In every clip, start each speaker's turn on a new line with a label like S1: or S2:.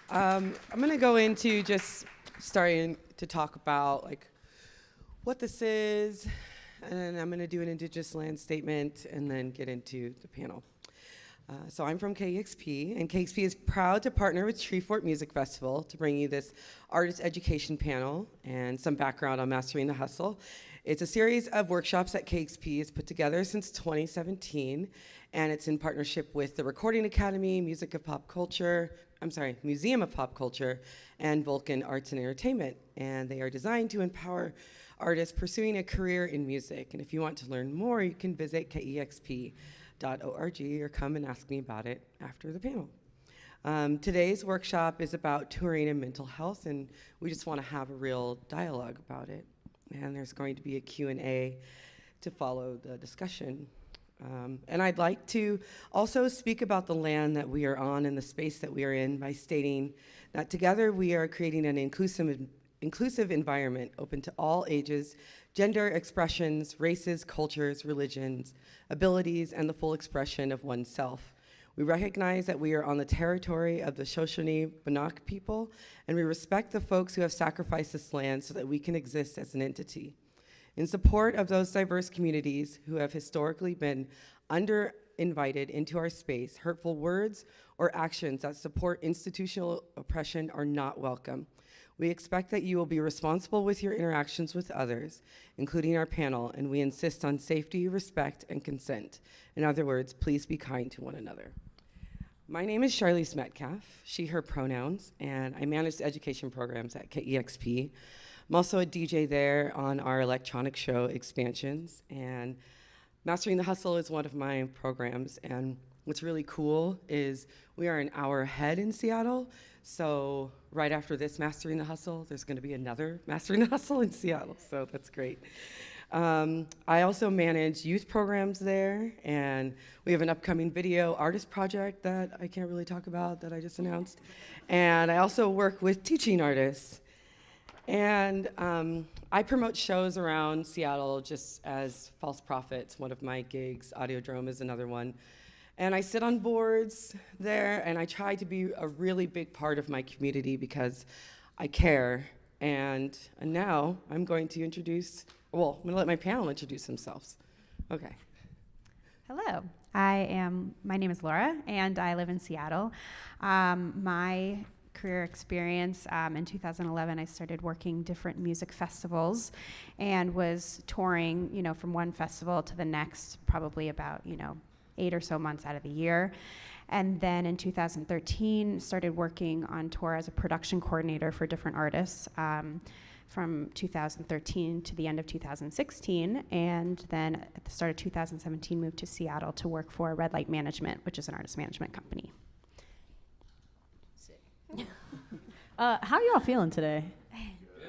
S1: I'm going to go into just starting to talk about like what this is, and I'm going to do an Indigenous land statement and then get into the panel. So I'm from KEXP, and KEXP is proud to partner with Treefort Music Festival to bring you this artist education panel and some background on Mastering the Hustle. It's a series of workshops that KEXP has put together since 2017, and it's in partnership with the Recording Academy, Museum of Pop Culture, and Vulcan Arts and Entertainment. And they are designed to empower artists pursuing a career in music. And if you want to learn more, you can visit KEXP.org or come and ask me about it after the panel. Today's workshop is about touring and mental health, and we just want to have a real dialogue about it. And there's going to be a Q&A to follow the discussion. And I'd like to also speak about the land that we are on and the space that we are in by stating that together we are creating an inclusive environment open to all ages, gender expressions, races, cultures, religions, abilities, and the full expression of oneself. We recognize that we are on the territory of the Shoshone-Bannock people, and we respect the folks who have sacrificed this land so that we can exist as an entity. In support of those diverse communities who have historically been under-invited into our space, hurtful words or actions that support institutional oppression are not welcome. We expect that you will be responsible with your interactions with others, including our panel, and we insist on safety, respect, and consent. In other words, please be kind to one another. My name is Sharlese Metcalf, she, her pronouns, and I manage the education programs at KEXP. I'm also a DJ there on our electronic show Expansions, and Mastering the Hustle is one of my programs, and what's really cool is we are an hour ahead in Seattle, so right after this Mastering the Hustle, there's going to be another Mastering the Hustle in Seattle, so that's great. I also manage youth programs there, and we have an upcoming video artist project that I can't really talk about that I just announced, and I also work with teaching artists. And I promote shows around Seattle just as False Prophets, one of my gigs. Audiodrome is another one. And I sit on boards there, and I try to be a really big part of my community because I care. And now I'm going to introduce, well, I'm going to let my panel introduce themselves. Okay.
S2: Hello, my name is Laura, and I live in Seattle. My career experience, in 2011, I started working different music festivals and was touring, from one festival to the next, probably about, 8 or so months out of the year. And then in 2013, started working on tour as a production coordinator for different artists from 2013 to the end of 2016. And then at the start of 2017, moved to Seattle to work for Red Light Management, which is an artist management company.
S3: How y'all feeling today?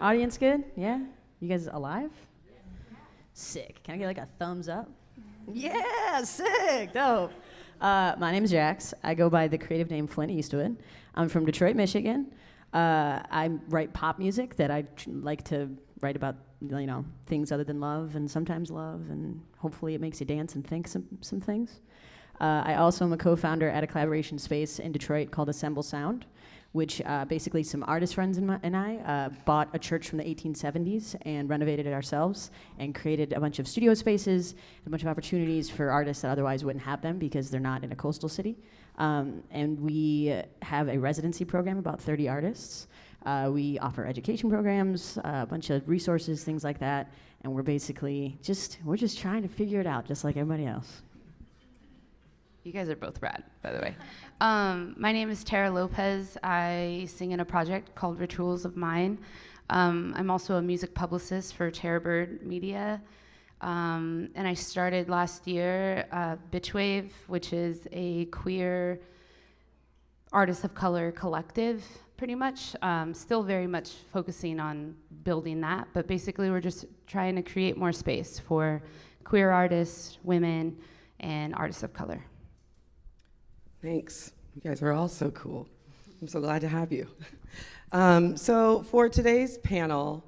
S3: Audience good? Yeah? You guys alive? Sick. Can I get like a thumbs up? Yeah, sick, dope. My name's Jax. I go by the creative name Flint Eastwood. I'm from Detroit, Michigan. I write pop music that I like to write about, things other than love and sometimes love, and hopefully it makes you dance and think some things. I also am a co-founder at a collaboration space in Detroit called Assemble Sound, which basically some artist friends and I bought a church from the 1870s and renovated it ourselves and created a bunch of studio spaces, a bunch of opportunities for artists that otherwise wouldn't have them because they're not in a coastal city. And we have a residency program, about 30 artists. We offer education programs, a bunch of resources, things like that. And we're basically we're just trying to figure it out, just like everybody else.
S4: You guys are both rad, by the way. My name is Terra Lopez. I sing in a project called Rituals of Mine. I'm also a music publicist for Terrorbird Media. And I started last year Bitchwave, which is a queer artists of color collective, pretty much. Still very much focusing on building that, but basically we're just trying to create more space for queer artists, women, and artists of color.
S1: Thanks. You guys are all so cool. I'm so glad to have you. So for today's panel,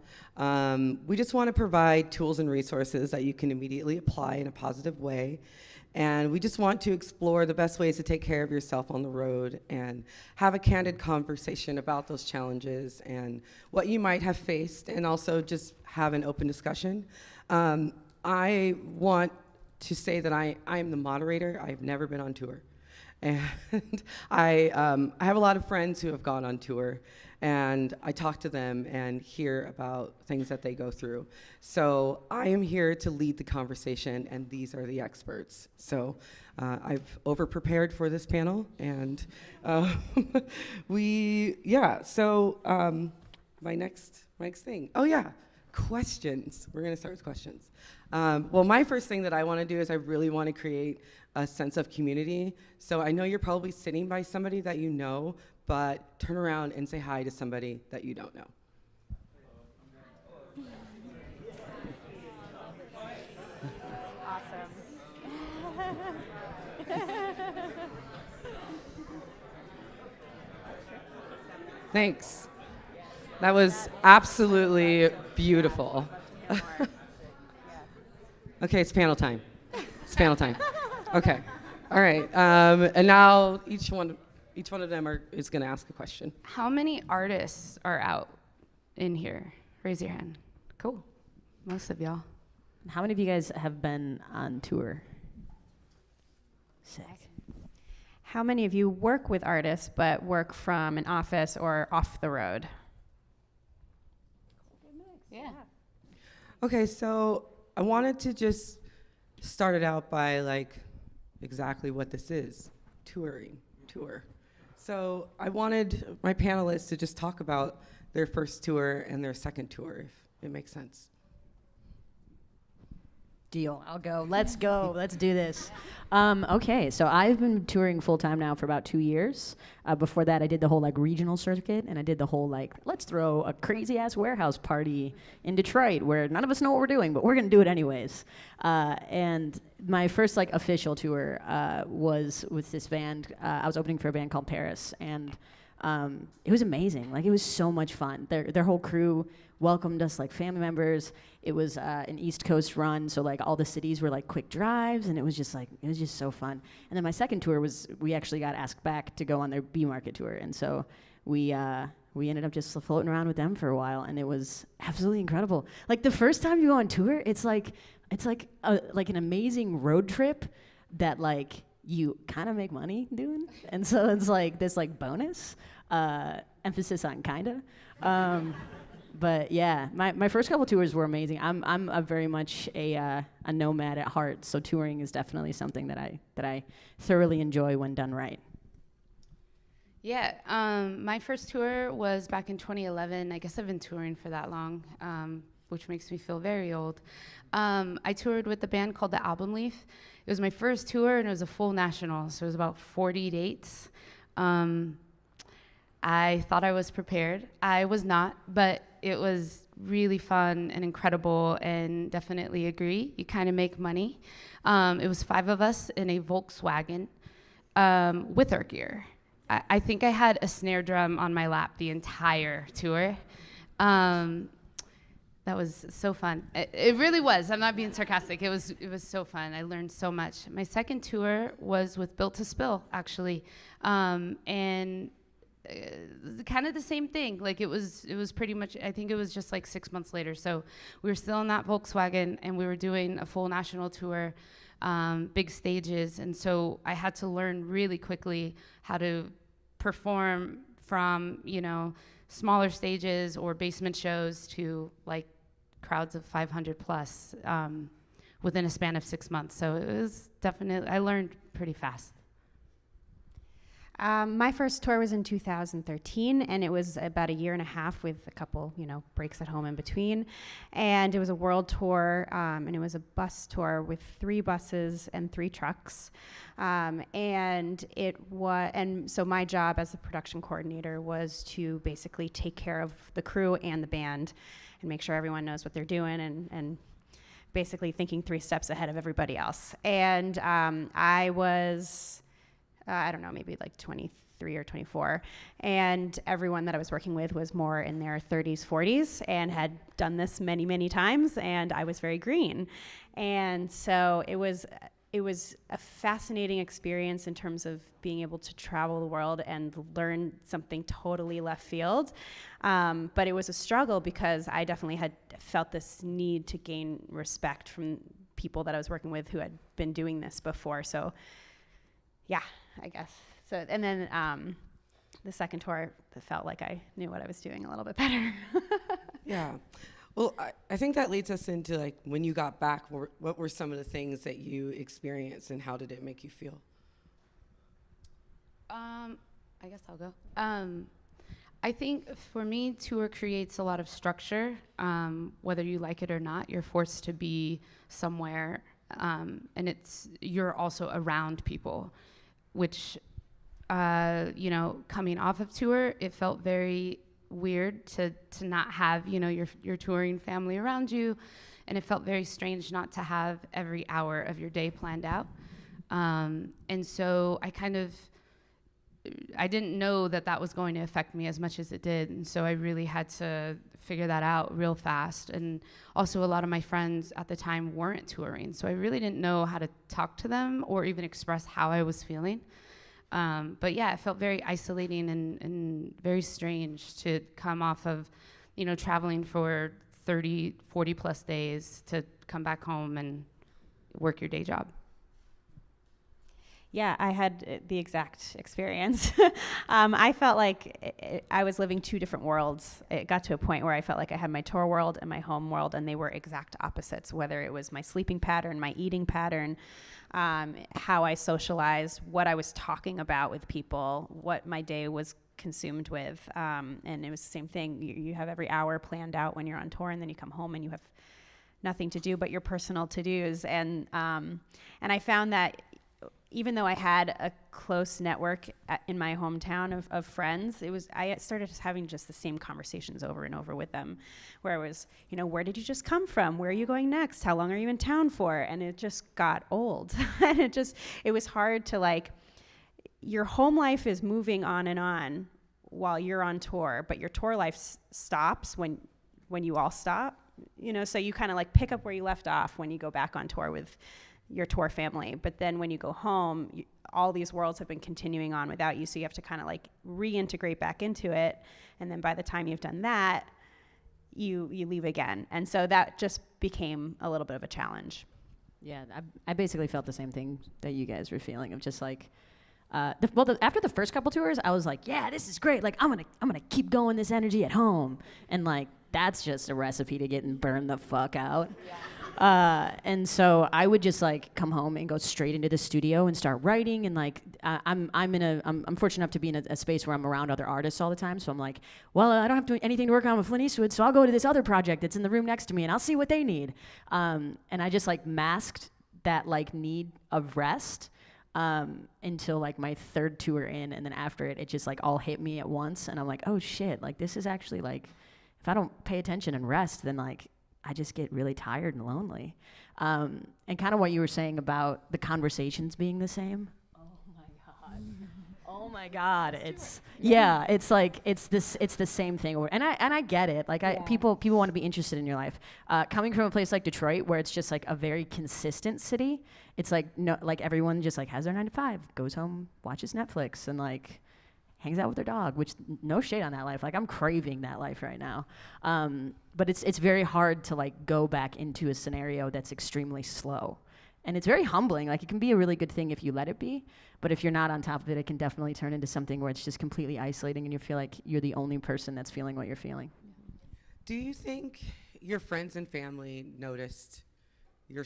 S1: we just want to provide tools and resources that you can immediately apply in a positive way And we just want to explore the best ways to take care of yourself on the road and have a candid conversation about those challenges and what you might have faced, and also just have an open discussion. I want to say that I am the moderator. I've never been on tour. And I have a lot of friends who have gone on tour, and I talk to them and hear about things that they go through. So I am here to lead the conversation, and these are the experts. So I've over-prepared for this panel, and my next thing. Oh yeah, questions. We're gonna start with questions. Well, my first thing that I wanna do is I really wanna create a sense of community. So I know you're probably sitting by somebody that you know, but turn around and say hi to somebody that you don't know. Thanks. That was absolutely beautiful. Okay, it's panel time. Okay. All right. And now each one of them is going to ask a question.
S4: How many artists are out in here? Raise your hand. Cool. Most of y'all.
S3: How many of you guys have been on tour? Sick.
S2: How many of you work with artists but work from an office or off the road?
S4: Yeah.
S1: Okay, so I wanted to just start it out by exactly what this is, tour. So I wanted my panelists to just talk about their first tour and their second tour, if it makes sense.
S3: Deal. I'll go. Let's go. Let's do this. Okay, so I've been touring full time now for about 2 years. Before that, I did the whole regional circuit, and I did the whole let's throw a crazy ass warehouse party in Detroit where none of us know what we're doing, but we're gonna do it anyways. And my first official tour was with this band. I was opening for a band called Paris, and it was amazing. It was so much fun. Their whole crew welcomed us like family members. It was an East Coast run, so all the cities were quick drives, and it was just so fun. And then my second tour we actually got asked back to go on their B Market tour, and so we ended up just floating around with them for a while, and it was absolutely incredible. The first time you go on tour, it's like an amazing road trip that you kind of make money doing, and so it's this bonus emphasis on kinda. But yeah, my first couple tours were amazing. I'm a very much a nomad at heart, so touring is definitely something that I thoroughly enjoy when done right.
S4: Yeah, my first tour was back in 2011. I guess I've been touring for that long, which makes me feel very old. I toured with the band called the Album Leaf. It was my first tour, and it was a full national, so it was about 40 dates. I thought I was prepared. I was not, but it was really fun and incredible, and definitely agree. You kind of make money. It was 5 of us in a Volkswagen with our gear. I think I had a snare drum on my lap the entire tour. That was so fun. It really was. I'm not being sarcastic. It was so fun. I learned so much. My second tour was with Built to Spill, actually, and kind of the same thing. It was pretty much. I think it was just 6 months later. So we were still in that Volkswagen, and we were doing a full national tour, big stages, and so I had to learn really quickly how to perform from smaller stages or basement shows to crowds of 500 plus within a span of 6 months. So it was definitely, I learned pretty fast.
S2: My first tour was in 2013, and it was about 1.5 years with a couple, breaks at home in between. And it was a world tour, and it was a bus tour with 3 buses and 3 trucks. And so my job as a production coordinator was to basically take care of the crew and the band and make sure everyone knows what they're doing, and basically thinking 3 steps ahead of everybody else. And I was, I don't know, maybe 23 or 24. And everyone that I was working with was more in their 30s, 40s, and had done this many, many times. And I was very green. And so it was it was a fascinating experience in terms of being able to travel the world and learn something totally left field. But it was a struggle because I definitely had felt this need to gain respect from people that I was working with who had been doing this before. So yeah, I guess. So, and then the second tour, it felt like I knew what I was doing a little bit better.
S1: Yeah. Well, I think that leads us into like when you got back, what were some of the things that you experienced and how did it make you feel?
S4: I guess I'll go. I think for me, tour creates a lot of structure. Whether you like it or not, you're forced to be somewhere, and you're also around people, which, coming off of tour, it felt very weird to not have, your touring family around you, and it felt very strange not to have every hour of your day planned out. And so I didn't know that was going to affect me as much as it did, and so I really had to figure that out real fast. And also a lot of my friends at the time weren't touring, so I really didn't know how to talk to them or even express how I was feeling. But yeah, it felt very isolating and very strange to come off of, traveling for 30, 40 plus days to come back home and work your day job.
S2: Yeah, I had the exact experience. I felt like I was living two different worlds. It got to a point where I felt like I had my tour world and my home world, and they were exact opposites, whether it was my sleeping pattern, my eating pattern, how I socialized, what I was talking about with people, what my day was consumed with. And it was the same thing. You have every hour planned out when you're on tour, and then you come home and you have nothing to do but your personal to-dos. And I found that even though I had a close network in my hometown of friends, I started having just the same conversations over and over with them, where it was, where did you just come from? Where are you going next? How long are you in town for? And it just got old. And it was hard to your home life is moving on while you're on tour, but your tour life stops when you all stop, so you kind of pick up where you left off when you go back on tour with your tour family. But then when you go home, all these worlds have been continuing on without you, so you have to kind of reintegrate back into it. And then by the time you've done that, you leave again. And so that just became a little bit of a challenge.
S3: Yeah, I basically felt the same thing that you guys were feeling, of just after the first couple tours, I was like, yeah, this is great. I'm gonna keep going this energy at home. And that's just a recipe to getting burned the fuck out. Yeah. And so I would just come home and go straight into the studio and start writing. And I'm fortunate enough to be in a space where I'm around other artists all the time. So I'm like, well, I don't have anything to work on with Flint Eastwood, so I'll go to this other project that's in the room next to me and I'll see what they need. And I just masked that need of rest until my third tour in, and then after it just all hit me at once. And I'm like, oh shit, this is actually if I don't pay attention and rest, then I just get really tired and lonely. And kind of what you were saying about the conversations being the same. Oh my God. It's the same thing. And I get it. People want to be interested in your life. Coming from a place like Detroit, where it's just a very consistent city, it's everyone just has their 9 to 5, goes home, watches Netflix, and hangs out with their dog, which no shade on that life. I'm craving that life right now. But it's very hard to go back into a scenario that's extremely slow. And it's very humbling. It can be a really good thing if you let it be, but if you're not on top of it, it can definitely turn into something where it's just completely isolating and you feel like you're the only person that's feeling what you're feeling.
S1: Do you think your friends and family noticed your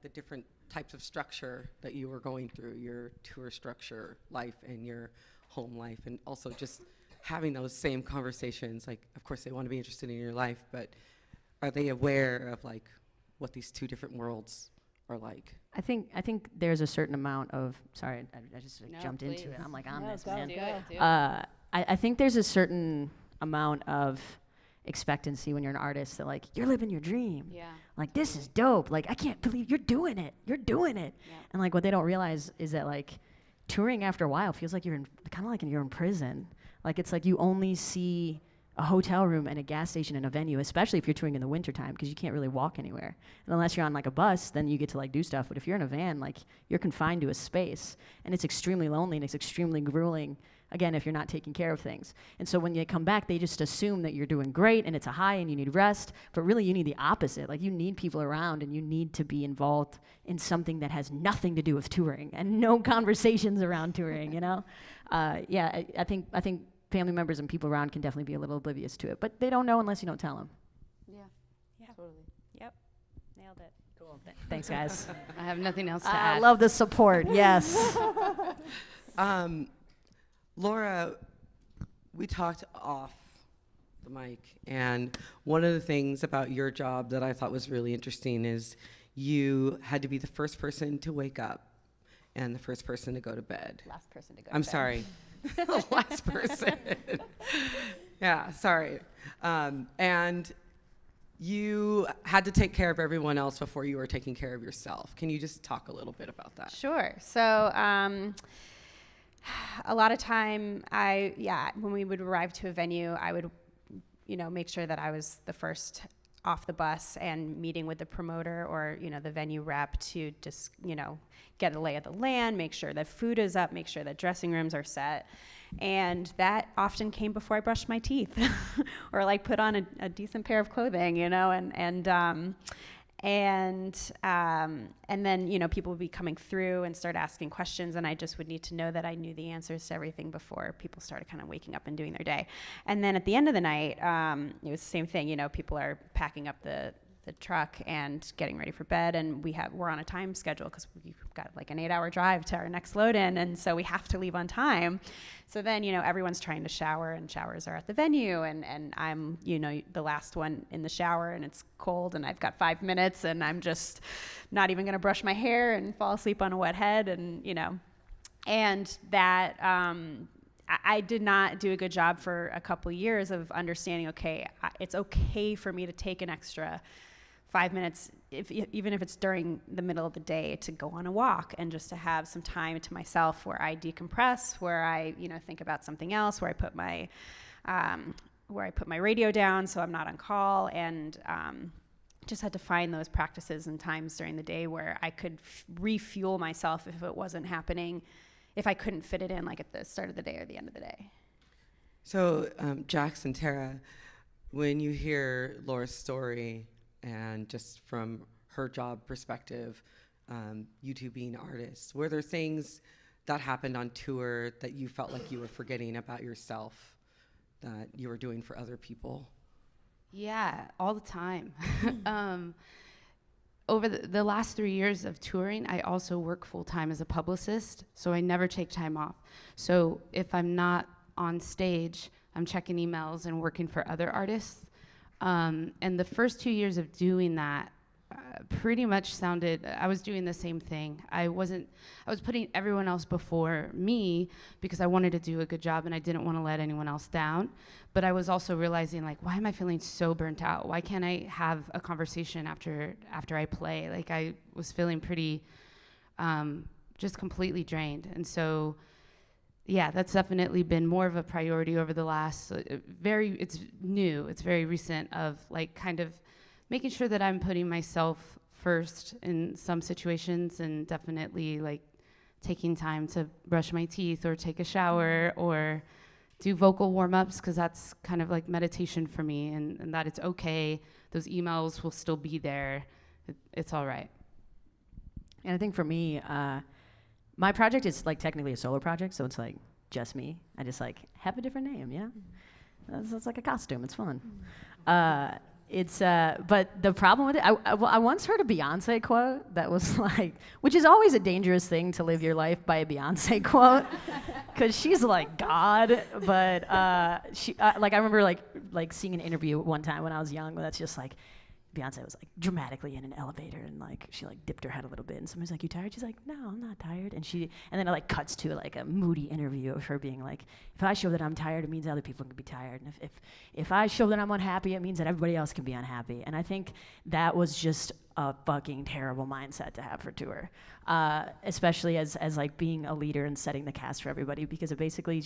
S1: the different types of structure that you were going through, your tour structure life and your home life, and also just having those same conversations? Of course they want to be interested in your life, but are they aware of what these two different worlds are like?
S3: I think there's a certain amount of, sorry, I just jumped
S4: please.
S3: into it. I'm on this, man.
S4: Do it.
S3: I think there's a certain amount of expectancy when you're an artist that you're living your dream.
S4: Yeah.
S3: This is dope. I can't believe you're doing it. You're doing it. Yeah. And what they don't realize is that touring after a while feels like you're in prison. It's you only see a hotel room and a gas station and a venue, especially if you're touring in the wintertime, because you can't really walk anywhere. And unless you're on like a bus, then you get to like do stuff. But if you're in a van, like you're confined to a space, and it's extremely lonely and it's extremely grueling, again, if you're not taking care of things. And so when you come back, they just assume that you're doing great and it's a high and you need rest, but really you need the opposite. Like you need people around and you need to be involved in something that has nothing to do with touring and no conversations around touring, you know? I think family members and people around can definitely be a little oblivious to it, but they don't know unless you don't tell them.
S2: Yeah,
S4: Totally.
S2: Yep, nailed it.
S3: Cool. Thanks, guys.
S4: I have nothing else to
S3: I
S4: add.
S3: love the support. Yes.
S1: Laura, we talked off the mic, and one of the things about your job that I thought was really interesting is you had to be the first person to wake up and the first person to go to bed.
S2: Last person to go.
S1: I'm sorry. The last person. Yeah, sorry. And you had to take care of everyone else before you were taking care of yourself. Can you just talk a little bit about that?
S2: Sure. So a lot of time, when we would arrive to a venue, I would, make sure that I was the first off the bus and meeting with the promoter or, the venue rep to just, get a lay of the land, make sure that food is up, make sure that dressing rooms are set. And that often came before I brushed my teeth or like put on a decent pair of clothing, and then, people would be coming through and start asking questions, and I just would need to know that I knew the answers to everything before people started kind of waking up and doing their day. And then at the end of the night, it was the same thing. People are packing up the truck and getting ready for bed, and we're on a time schedule because we've got like an 8-hour drive to our next load in, and so we have to leave on time. So then, everyone's trying to shower, and showers are at the venue, and I'm, the last one in the shower, and it's cold, and I've got 5 minutes, and I'm just not even gonna brush my hair and fall asleep on a wet head, and and that I did not do a good job for a couple years of understanding, okay, it's okay for me to take an extra 5 minutes, even if it's during the middle of the day, to go on a walk and just to have some time to myself where I decompress, where I, think about something else, where I put my radio down so I'm not on call, and just had to find those practices and times during the day where I could refuel myself if it wasn't happening, if I couldn't fit it in like at the start of the day or the end of the day.
S1: So, Jackson, Terra, when you hear Laura's story, and just from her job perspective, you two being artists, were there things that happened on tour that you felt like you were forgetting about yourself that you were doing for other people?
S4: Yeah, all the time. Over the last 3 years of touring, I also work full-time as a publicist, so I never take time off. So if I'm not on stage, I'm checking emails and working for other artists. And the first 2 years of doing that pretty much I was doing the same thing. I was putting everyone else before me because I wanted to do a good job and I didn't want to let anyone else down. But I was also realizing, like, why am I feeling so burnt out? Why can't I have a conversation after I play? Like, I was feeling pretty, just completely drained. And so, yeah, that's definitely been more of a priority over the last, it's new, it's very recent, of like kind of making sure that I'm putting myself first in some situations, and definitely like taking time to brush my teeth or take a shower or do vocal warm-ups, because that's kind of like meditation for me, and that it's okay. Those emails will still be there. It's all right.
S3: And I think for me, my project is like technically a solo project, so it's like just me. I just like have a different name, yeah? It's like a costume, it's fun. But the problem with it, I once heard a Beyonce quote that was like, which is always a dangerous thing to live your life by a Beyonce quote, because she's like God. But she, like I remember like seeing an interview one time when I was young, where that's just like, Beyonce was like dramatically in an elevator and like she like dipped her head a little bit and somebody's like, "You tired?" She's like, "No, I'm not tired." And then it like cuts to like a moody interview of her being like, "If I show that I'm tired, it means other people can be tired. And if I show that I'm unhappy, it means that everybody else can be unhappy." And I think that was just a fucking terrible mindset to have for tour, especially as like being a leader and setting the cast for everybody, because it basically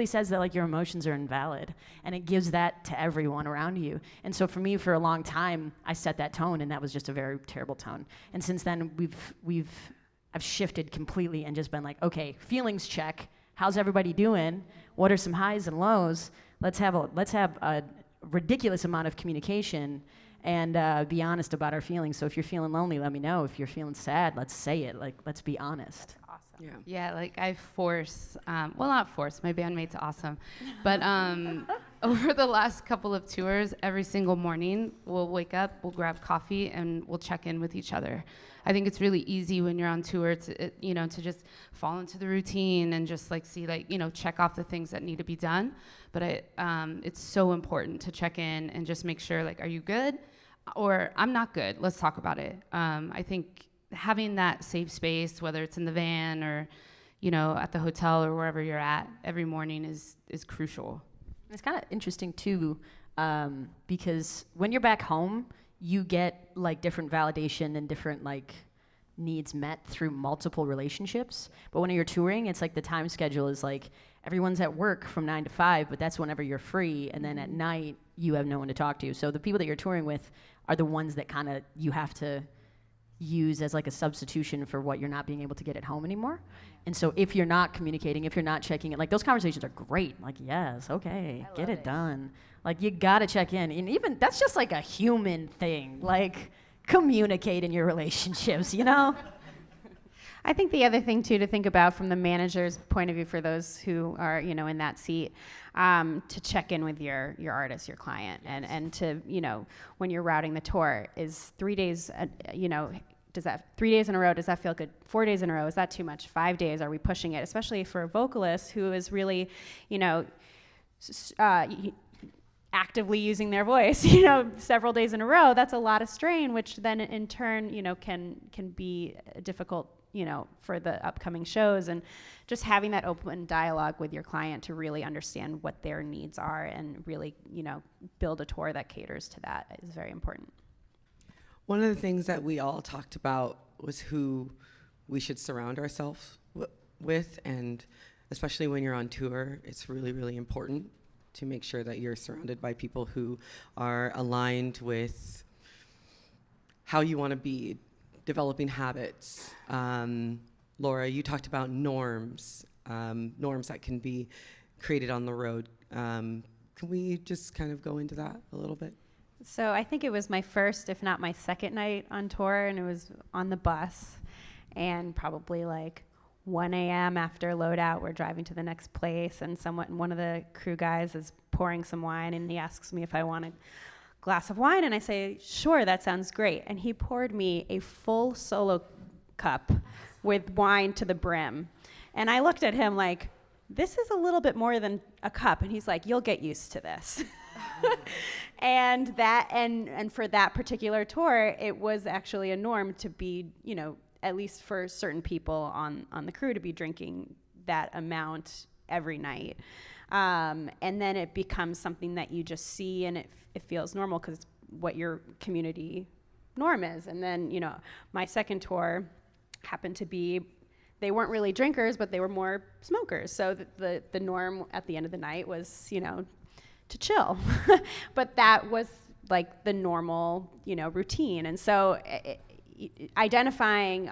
S3: says that like your emotions are invalid, and it gives that to everyone around you. And so for me, for a long time, I set that tone, and that was just a very terrible tone. And since then, I've shifted completely and just been like, okay, feelings check. How's everybody doing? What are some highs and lows? Let's have a ridiculous amount of communication and be honest about our feelings. So if you're feeling lonely, let me know. If you're feeling sad, let's say it. Like, let's be honest.
S2: Awesome.
S4: Yeah, like I force, well, not force, my bandmate's awesome, but over the last couple of tours, every single morning, we'll wake up, we'll grab coffee, and we'll check in with each other. I think it's really easy when you're on tour to just fall into the routine and just like see, like, check off the things that need to be done. But it's so important to check in and just make sure, like, are you good? Or I'm not good, let's talk about it. I think having that safe space, whether it's in the van or, at the hotel or wherever you're at every morning is crucial.
S3: It's kind of interesting too, because when you're back home, you get like different validation and different like needs met through multiple relationships. But when you're touring, it's like the time schedule is like everyone's at work from 9 to 5, but that's whenever you're free. And then at night, you have no one to talk to. So the people that you're touring with are the ones that kind of you have to use as like a substitution for what you're not being able to get at home anymore. And so if you're not communicating, if you're not checking it, like those conversations are great. Like, yes, okay, get it done. Like, you gotta check in. And even, that's just like a human thing. Like, communicate in your relationships,
S2: I think the other thing too to think about from the manager's point of view, for those who are in that seat, to check in with your artist, your client, and to when you're routing the tour, is 3 days does that 3 days in a row, does that feel good? 4 days in a row, is that too much? 5 days, are we pushing it? Especially for a vocalist who is really actively using their voice, several days in a row, that's a lot of strain, which then in turn, can be difficult, for the upcoming shows. And just having that open dialogue with your client to really understand what their needs are and really, build a tour that caters to that is very important.
S1: One of the things that we all talked about was who we should surround ourselves with, and especially when you're on tour, it's really, really important to make sure that you're surrounded by people who are aligned with how you want to be, developing habits. Laura, you talked about norms that can be created on the road. Can we just kind of go into that a little bit?
S2: So I think it was my first, if not my second night on tour, and it was on the bus, and probably like 1 a.m. after loadout, we're driving to the next place, and one of the crew guys is pouring some wine, and he asks me if I want a glass of wine, and I say, sure, that sounds great. And he poured me a full solo cup with wine to the brim. And I looked at him like, this is a little bit more than a cup. And he's like, you'll get used to this. And for that particular tour, it was actually a norm to be, at least for certain people on the crew, to be drinking that amount every night. And then it becomes something that you just see, and it feels normal because it's what your community norm is. And then, my second tour happened to be, they weren't really drinkers, but they were more smokers. So the norm at the end of the night was, to chill. But that was like the normal, routine. And so identifying,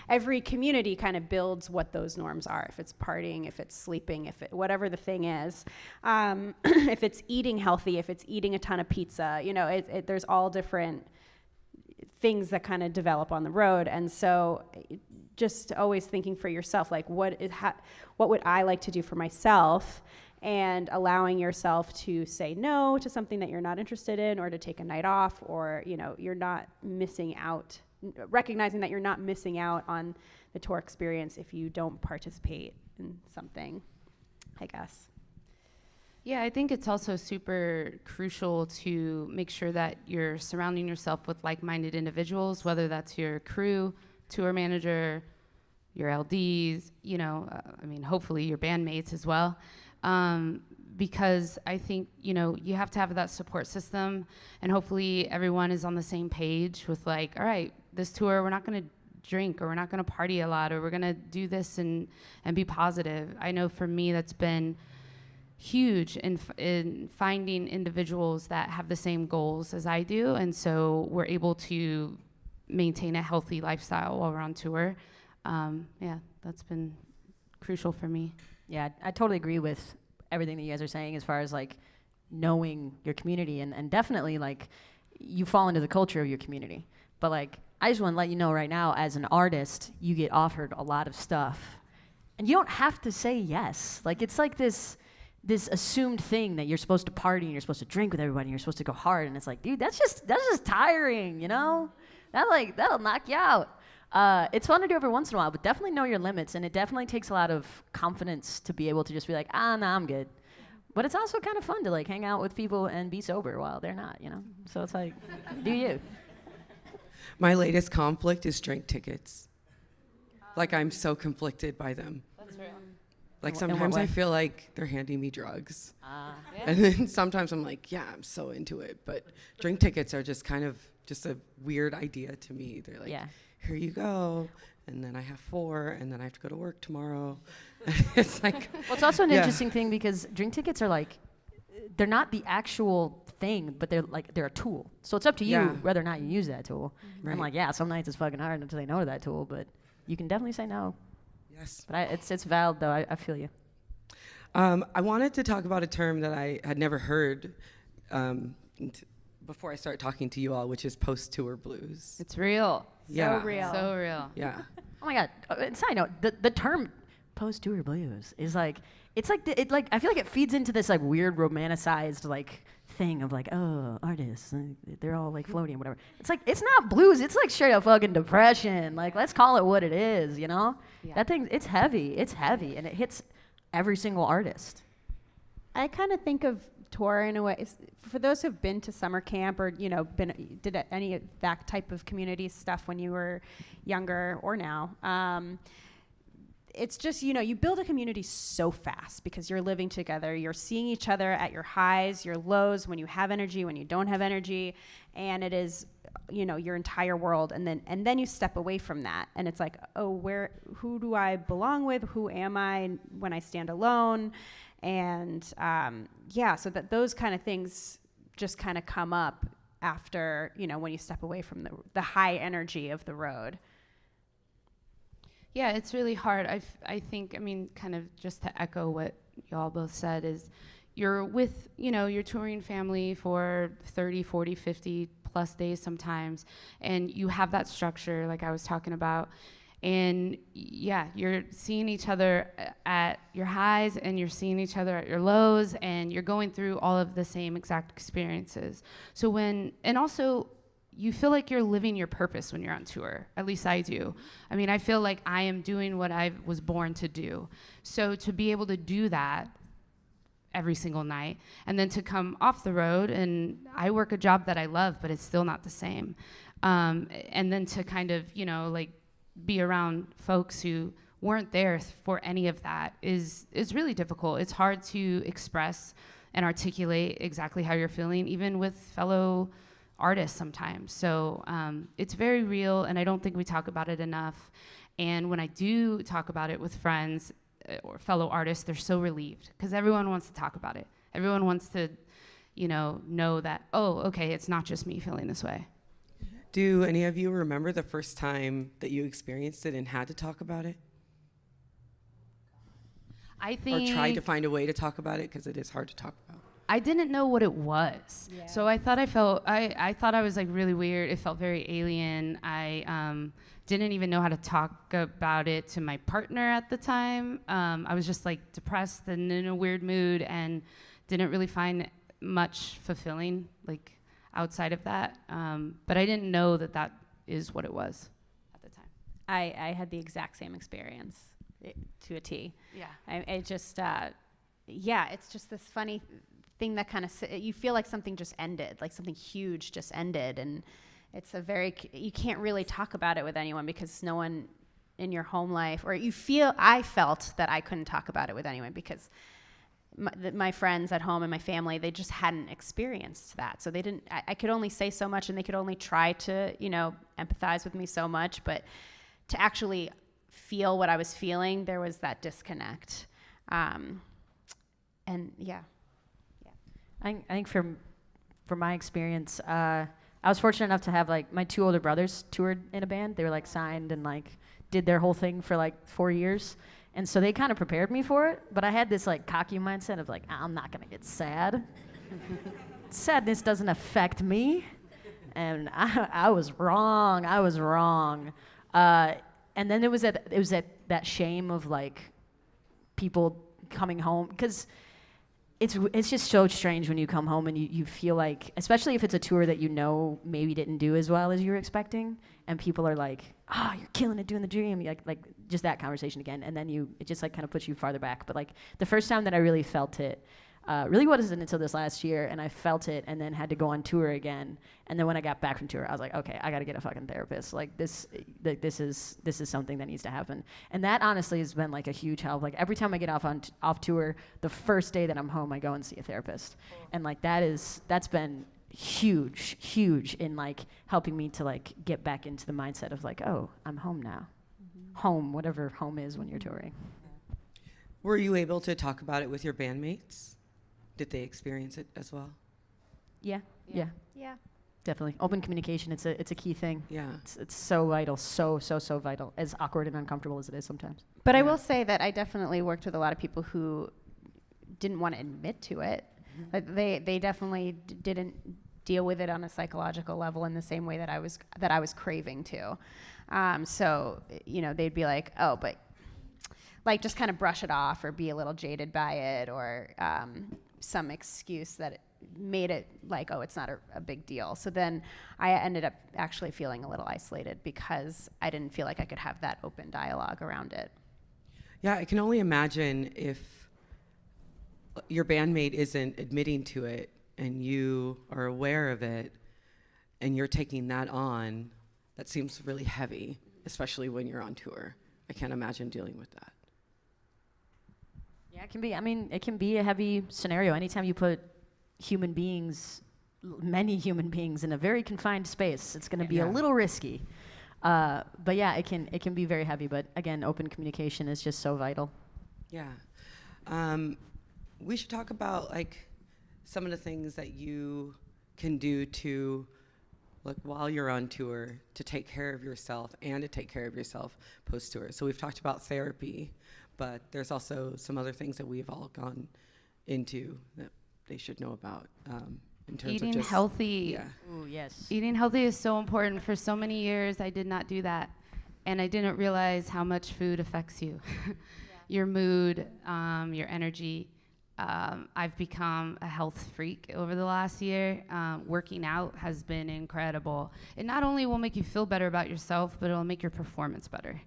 S2: every community kind of builds what those norms are. If it's partying, if it's sleeping, whatever the thing is, if it's eating healthy, if it's eating a ton of pizza, there's all different things that kind of develop on the road. And so just always thinking for yourself, like what would I like to do for myself, and allowing yourself to say no to something that you're not interested in, or to take a night off, or you're not missing out, recognizing that you're not missing out on the tour experience if you don't participate in something, I guess.
S4: Yeah, I think it's also super crucial to make sure that you're surrounding yourself with like-minded individuals, whether that's your crew, tour manager, your LDs, hopefully your bandmates as well. because I think, you have to have that support system, and hopefully everyone is on the same page with like, all right, this tour, we're not going to drink, or we're not going to party a lot, or we're going to do this and be positive. I know for me that's been huge in finding individuals that have the same goals as I do, and so we're able to maintain a healthy lifestyle while we're on tour. That's been crucial for me.
S3: Yeah, I totally agree with everything that you guys are saying as far as like knowing your community, and definitely like you fall into the culture of your community. But like, I just want to let you know right now, as an artist, you get offered a lot of stuff and you don't have to say yes. Like, it's like this assumed thing that you're supposed to party and you're supposed to drink with everybody and you're supposed to go hard, and it's like, dude, that's just tiring, that'll knock you out. It's fun to do every once in a while, but definitely know your limits, and it definitely takes a lot of confidence to be able to just be like, nah, I'm good. But it's also kind of fun to like hang out with people and be sober while they're not, So it's like, do you.
S1: My latest conflict is drink tickets. Like, I'm so conflicted by them.
S4: That's real.
S1: Like,
S3: In what
S1: sometimes
S3: way?
S1: I feel like they're handing me drugs.
S4: Yeah.
S1: And then sometimes I'm like, yeah, I'm so into it. But drink tickets are just kind of just a weird idea to me. They're like,
S3: Yeah.
S1: here you go. And then I have 4, and then I have to go to work tomorrow. It's like,
S3: Well, it's also an
S1: Yeah.
S3: interesting thing because drink tickets are like, they're not the actual thing, but they're a tool. So it's up to you
S1: Yeah.
S3: whether or not you use that tool.
S1: Right.
S3: I'm like, yeah, some nights it's fucking hard not to say no to that tool, but you can definitely say no.
S1: yes.
S3: But it's valid though. I feel you.
S1: I wanted to talk about a term that I had never heard before I start talking to you all, which is post-tour blues.
S4: It's real.
S1: Yeah.
S2: real.
S4: So real.
S1: Yeah.
S3: Oh my God. Side note, the term post-tour blues is like, it's like, I feel like it feeds into this like weird romanticized like thing of like, oh, artists, they're all like floaty and whatever. It's like, it's not blues. It's like straight up fucking depression. Like, let's call it what it is,
S4: Yeah.
S3: That thing, it's heavy, and it hits every single artist.
S2: I kind of think of tour in a way, for those who've been to summer camp or, did any of that type of community stuff when you were younger or now. It's just, you build a community so fast because you're living together. You're seeing each other at your highs, your lows, when you have energy, when you don't have energy. And it is, your entire world. And then you step away from that. And it's like, oh, who do I belong with? Who am I when I stand alone? And so that those kind of things just kind of come up after, when you step away from the high energy of the road.
S4: Yeah, it's really hard. I think, kind of just to echo what y'all both said, is you're with, your touring family for 30, 40, 50 plus days sometimes, and you have that structure like I was talking about. And yeah, you're seeing each other at your highs and you're seeing each other at your lows, and you're going through all of the same exact experiences. So and also, you feel like you're living your purpose when you're on tour. At least I do. I feel like I am doing what I was born to do. So to be able to do that every single night, and then to come off the road, and I work a job that I love, but it's still not the same. And then to kind of, be around folks who weren't there for any of that is really difficult. It's hard to express and articulate exactly how you're feeling, even with fellow artists sometimes. So it's very real, and I don't think we talk about it enough. And when I do talk about it with friends or fellow artists, they're so relieved because everyone wants to talk about it. Everyone wants to, know that, oh, okay, it's not just me feeling this way.
S1: Do any of you remember the first time that you experienced it and had to talk about it?
S4: I think
S1: Or tried to find a way to talk about it, because it is hard to talk about.
S4: I didn't know what it was.
S2: Yeah.
S4: So I thought I thought I was like really weird. It felt very alien. I didn't even know how to talk about it to my partner at the time. I was just like depressed and in a weird mood, and didn't really find much fulfilling like outside of that. But I didn't know that is what it was at the time.
S2: I had the exact same experience to a T.
S4: Yeah.
S2: It's just this funny thing that kind of, you feel like something just ended, like something huge just ended. And it's you can't really talk about it with anyone because no one in your home life, or I felt that I couldn't talk about it with anyone because my friends at home and my family, they just hadn't experienced that. So they didn't, I could only say so much, and they could only try to, empathize with me so much, but to actually feel what I was feeling, there was that disconnect. And yeah.
S3: I think from my experience, I was fortunate enough to have like my 2 older brothers toured in a band. They were like signed and like did their whole thing for like 4 years. And so they kind of prepared me for it, but I had this like cocky mindset of like, I'm not gonna get sad. Sadness doesn't affect me. And I was wrong. And then it was that shame of like people coming home, because it's just so strange when you come home and you feel like, especially if it's a tour that maybe didn't do as well as you were expecting, and people are like, you're killing it doing the dream, like just that conversation again, and then it just like kind of puts you farther back. But like the first time that I really felt it, really wasn't until this last year, and I felt it and then had to go on tour again. And then when I got back from tour, I was like, okay, I got to get a fucking therapist. Like this is something that needs to happen. And that honestly has been like a huge help. Like every time I get off tour, the first day that I'm home, I go and see a therapist. And like that's been huge in like helping me to like get back into the mindset of like, oh, I'm home now. Mm-hmm. Home, whatever home is when you're touring.
S1: Were you able to talk about it with your bandmates? Did they experience it as well?
S3: Yeah. Definitely. Open communication, it's a key thing.
S1: Yeah.
S3: It's so vital, so vital, as awkward and uncomfortable as it is sometimes.
S2: But I will say that I definitely worked with a lot of people who didn't want to admit to it. Mm-hmm. Like they definitely didn't deal with it on a psychological level in the same way that I was craving to. So, they'd be like, oh, but like just kind of brush it off or be a little jaded by it, or some excuse that it made it like, oh, it's not a big deal. So then I ended up actually feeling a little isolated because I didn't feel like I could have that open dialogue around it.
S1: Yeah, I can only imagine if your bandmate isn't admitting to it and you are aware of it and you're taking that on. That seems really heavy, especially when you're on tour. I can't imagine dealing with that.
S3: Yeah, it can be a heavy scenario. Anytime you put many human beings in a very confined space, it's going to be a little risky. But yeah, it can be very heavy. But again, open communication is just so vital.
S1: Yeah. We should talk about like some of the things that you can do to, like, while you're on tour, to take care of yourself and to take care of yourself post-tour. So we've talked about therapy, but there's also some other things that we've all gone into that they should know about in terms
S4: Eating
S1: of just
S4: healthy.
S1: Yeah.
S3: Ooh, yes.
S4: Eating healthy is so important. For so many years, I did not do that. And I didn't realize how much food affects you. Your mood, your energy. I've become a health freak over the last year. Working out has been incredible. It not only will make you feel better about yourself, but it'll make your performance better.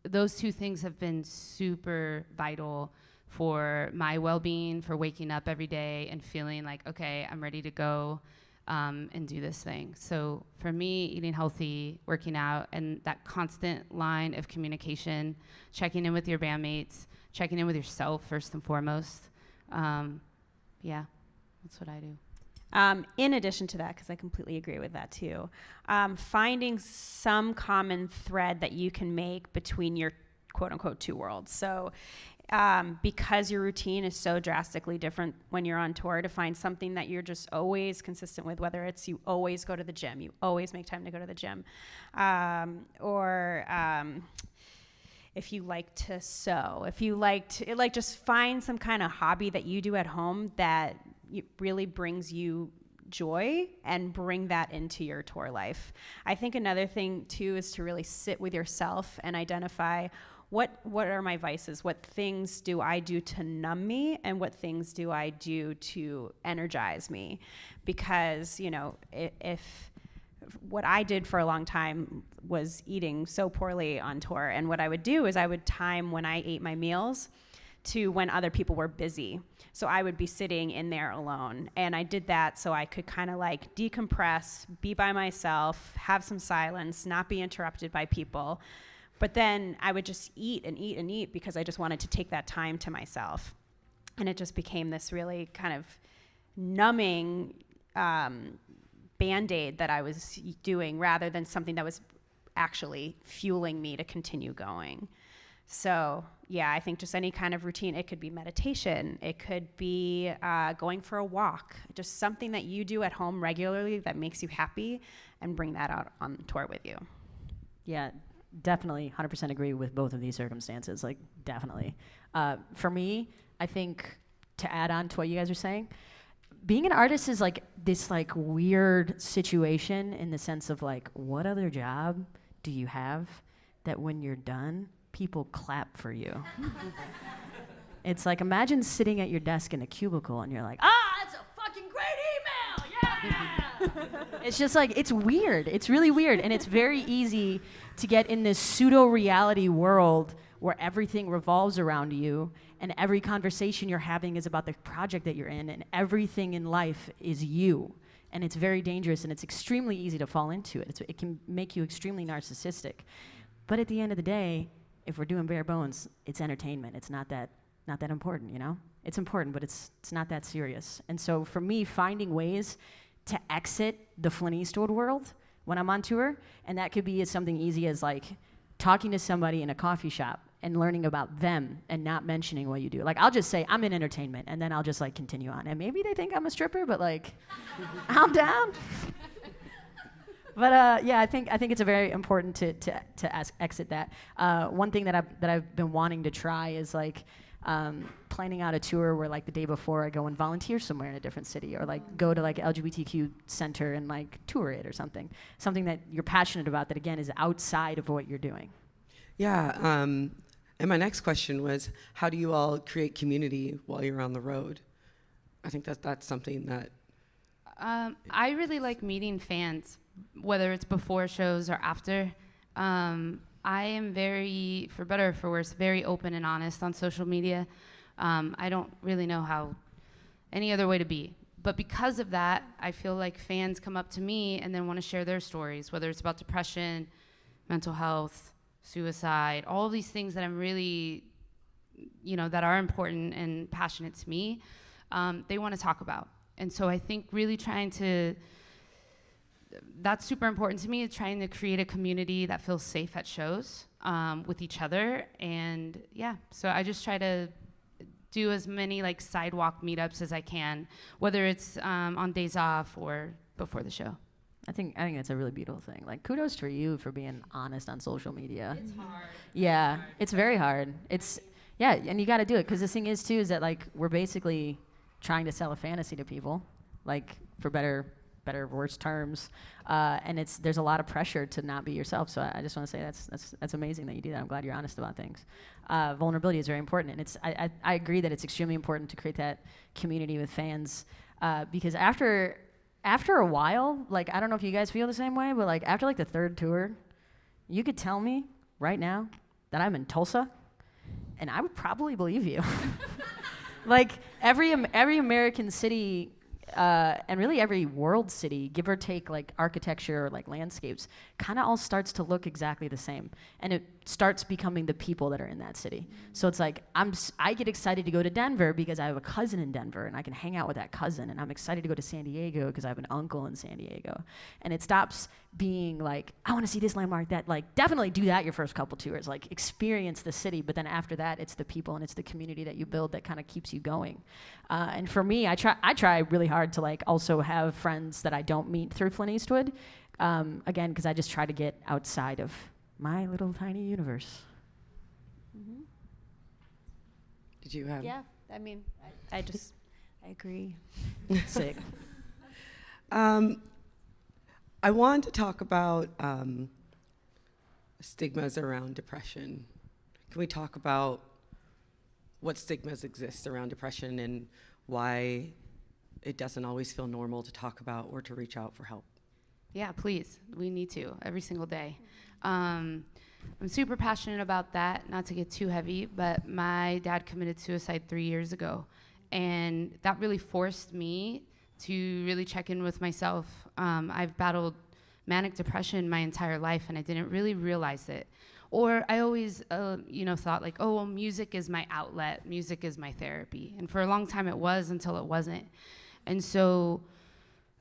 S4: Those two things have been super vital for my well-being, for waking up every day and feeling like, okay, I'm ready to go and do this thing. So for me, eating healthy, working out, and that constant line of communication, checking in with your bandmates, checking in with yourself first and foremost. Yeah, that's what I do.
S2: In addition to that, because I completely agree with that too, finding some common thread that you can make between your quote unquote two worlds. So because your routine is so drastically different when you're on tour, to find something that you're just always consistent with, whether it's you always go to the gym, you always make time to go to the gym, or if you like to sew, if you like to, like, just find some kind of hobby that you do at home that really brings you joy, and bring that into your tour life. I think another thing too is to really sit with yourself and identify what are my vices, what things do I do to numb me, and what things do I do to energize me. Because, you know, if what I did for a long time was eating so poorly on tour, and what I would do is I would time when I ate my meals to when other people were busy. So I would be sitting in there alone, and I did that so I could kind of like decompress, be by myself, have some silence, not be interrupted by people. But then I would just eat and eat and eat because I just wanted to take that time to myself. And it just became this really kind of numbing Band-Aid that I was doing rather than something that was actually fueling me to continue going. So yeah, I think just any kind of routine. It could be meditation. It could be going for a walk. Just something that you do at home regularly that makes you happy, and bring that out on tour with you.
S3: Yeah, definitely 100% agree with both of these circumstances. Like, definitely. For me, I think to add on to what you guys are saying, being an artist is like this like weird situation in the sense of like, what other job do you have that when you're done, people clap for you? It's like, imagine sitting at your desk in a cubicle and you're like, that's a fucking great email, yeah! It's just like, it's weird. It's really weird. And it's very easy to get in this pseudo-reality world where everything revolves around you and every conversation you're having is about the project that you're in, and everything in life is you. And it's very dangerous, and it's extremely easy to fall into it. It can make you extremely narcissistic. But at the end of the day, if we're doing bare bones, it's entertainment. It's not that important, you know? It's important, but it's not that serious. And so for me, finding ways to exit the Flint Eastwood world when I'm on tour, and that could be as something easy as like talking to somebody in a coffee shop and learning about them and not mentioning what you do. Like, I'll just say, I'm in entertainment, and then I'll just like continue on. And maybe they think I'm a stripper, but like, I'm down. But yeah, I think it's a very important to exit that. One thing that I've been wanting to try is like planning out a tour where like the day before I go and volunteer somewhere in a different city, or like go to like LGBTQ center and like tour it or something that you're passionate about that again is outside of what you're doing.
S1: Yeah, and my next question was, how do you all create community while you're on the road? I think that's something that...
S4: I really like meeting fans, whether it's before shows or after. I am very, for better or for worse, very open and honest on social media. I don't really know how any other way to be. But because of that, I feel like fans come up to me and then want to share their stories, whether it's about depression, mental health, suicide, all of these things that I'm really, that are important and passionate to me, they want to talk about. And so I think really that's super important to me, is trying to create a community that feels safe at shows with each other. And yeah, so I just try to do as many like sidewalk meetups as I can, whether it's on days off or before the show.
S3: I think that's a really beautiful thing. Like, kudos for you for being honest on social media.
S4: It's hard.
S3: Yeah, it's very hard. And you got to do it, because the thing is too is that like we're basically trying to sell a fantasy to people, like for better or worse terms, and there's a lot of pressure to not be yourself. So I just want to say that's amazing that you do that. I'm glad you're honest about things. Vulnerability is very important, and I agree that it's extremely important to create that community with fans, because after a while, like, I don't know if you guys feel the same way, but like after like the third tour, you could tell me right now that I'm in Tulsa, and I would probably believe you. Like every American city, and really every world city, give or take, like architecture or like landscapes, kind of all starts to look exactly the same, and it starts becoming the people that are in that city. So it's like I get excited to go to Denver because I have a cousin in Denver and I can hang out with that cousin, and I'm excited to go to San Diego because I have an uncle in San Diego. And it stops being like, I want to see this landmark, that, like, definitely do that your first couple tours, like experience the city, but then after that it's the people and it's the community that you build that kind of keeps you going. And for me, I try really hard to like also have friends that I don't meet through Flint Eastwood, again, because I just try to get outside of my little tiny universe.
S2: Mm-hmm.
S1: Did you have...
S2: Yeah, I mean, I agree.
S3: Sick.
S1: I want to talk about stigmas around depression. Can we talk about what stigmas exist around depression and why it doesn't always feel normal to talk about or to reach out for help?
S4: Yeah, please. We need to every single day. I'm super passionate about that, not to get too heavy, but my dad committed suicide 3 years ago. And that really forced me to really check in with myself. I've battled manic depression my entire life, and I didn't really realize it. Or I always, thought like, oh, well, music is my outlet. Music is my therapy. And for a long time it was until it wasn't. And so,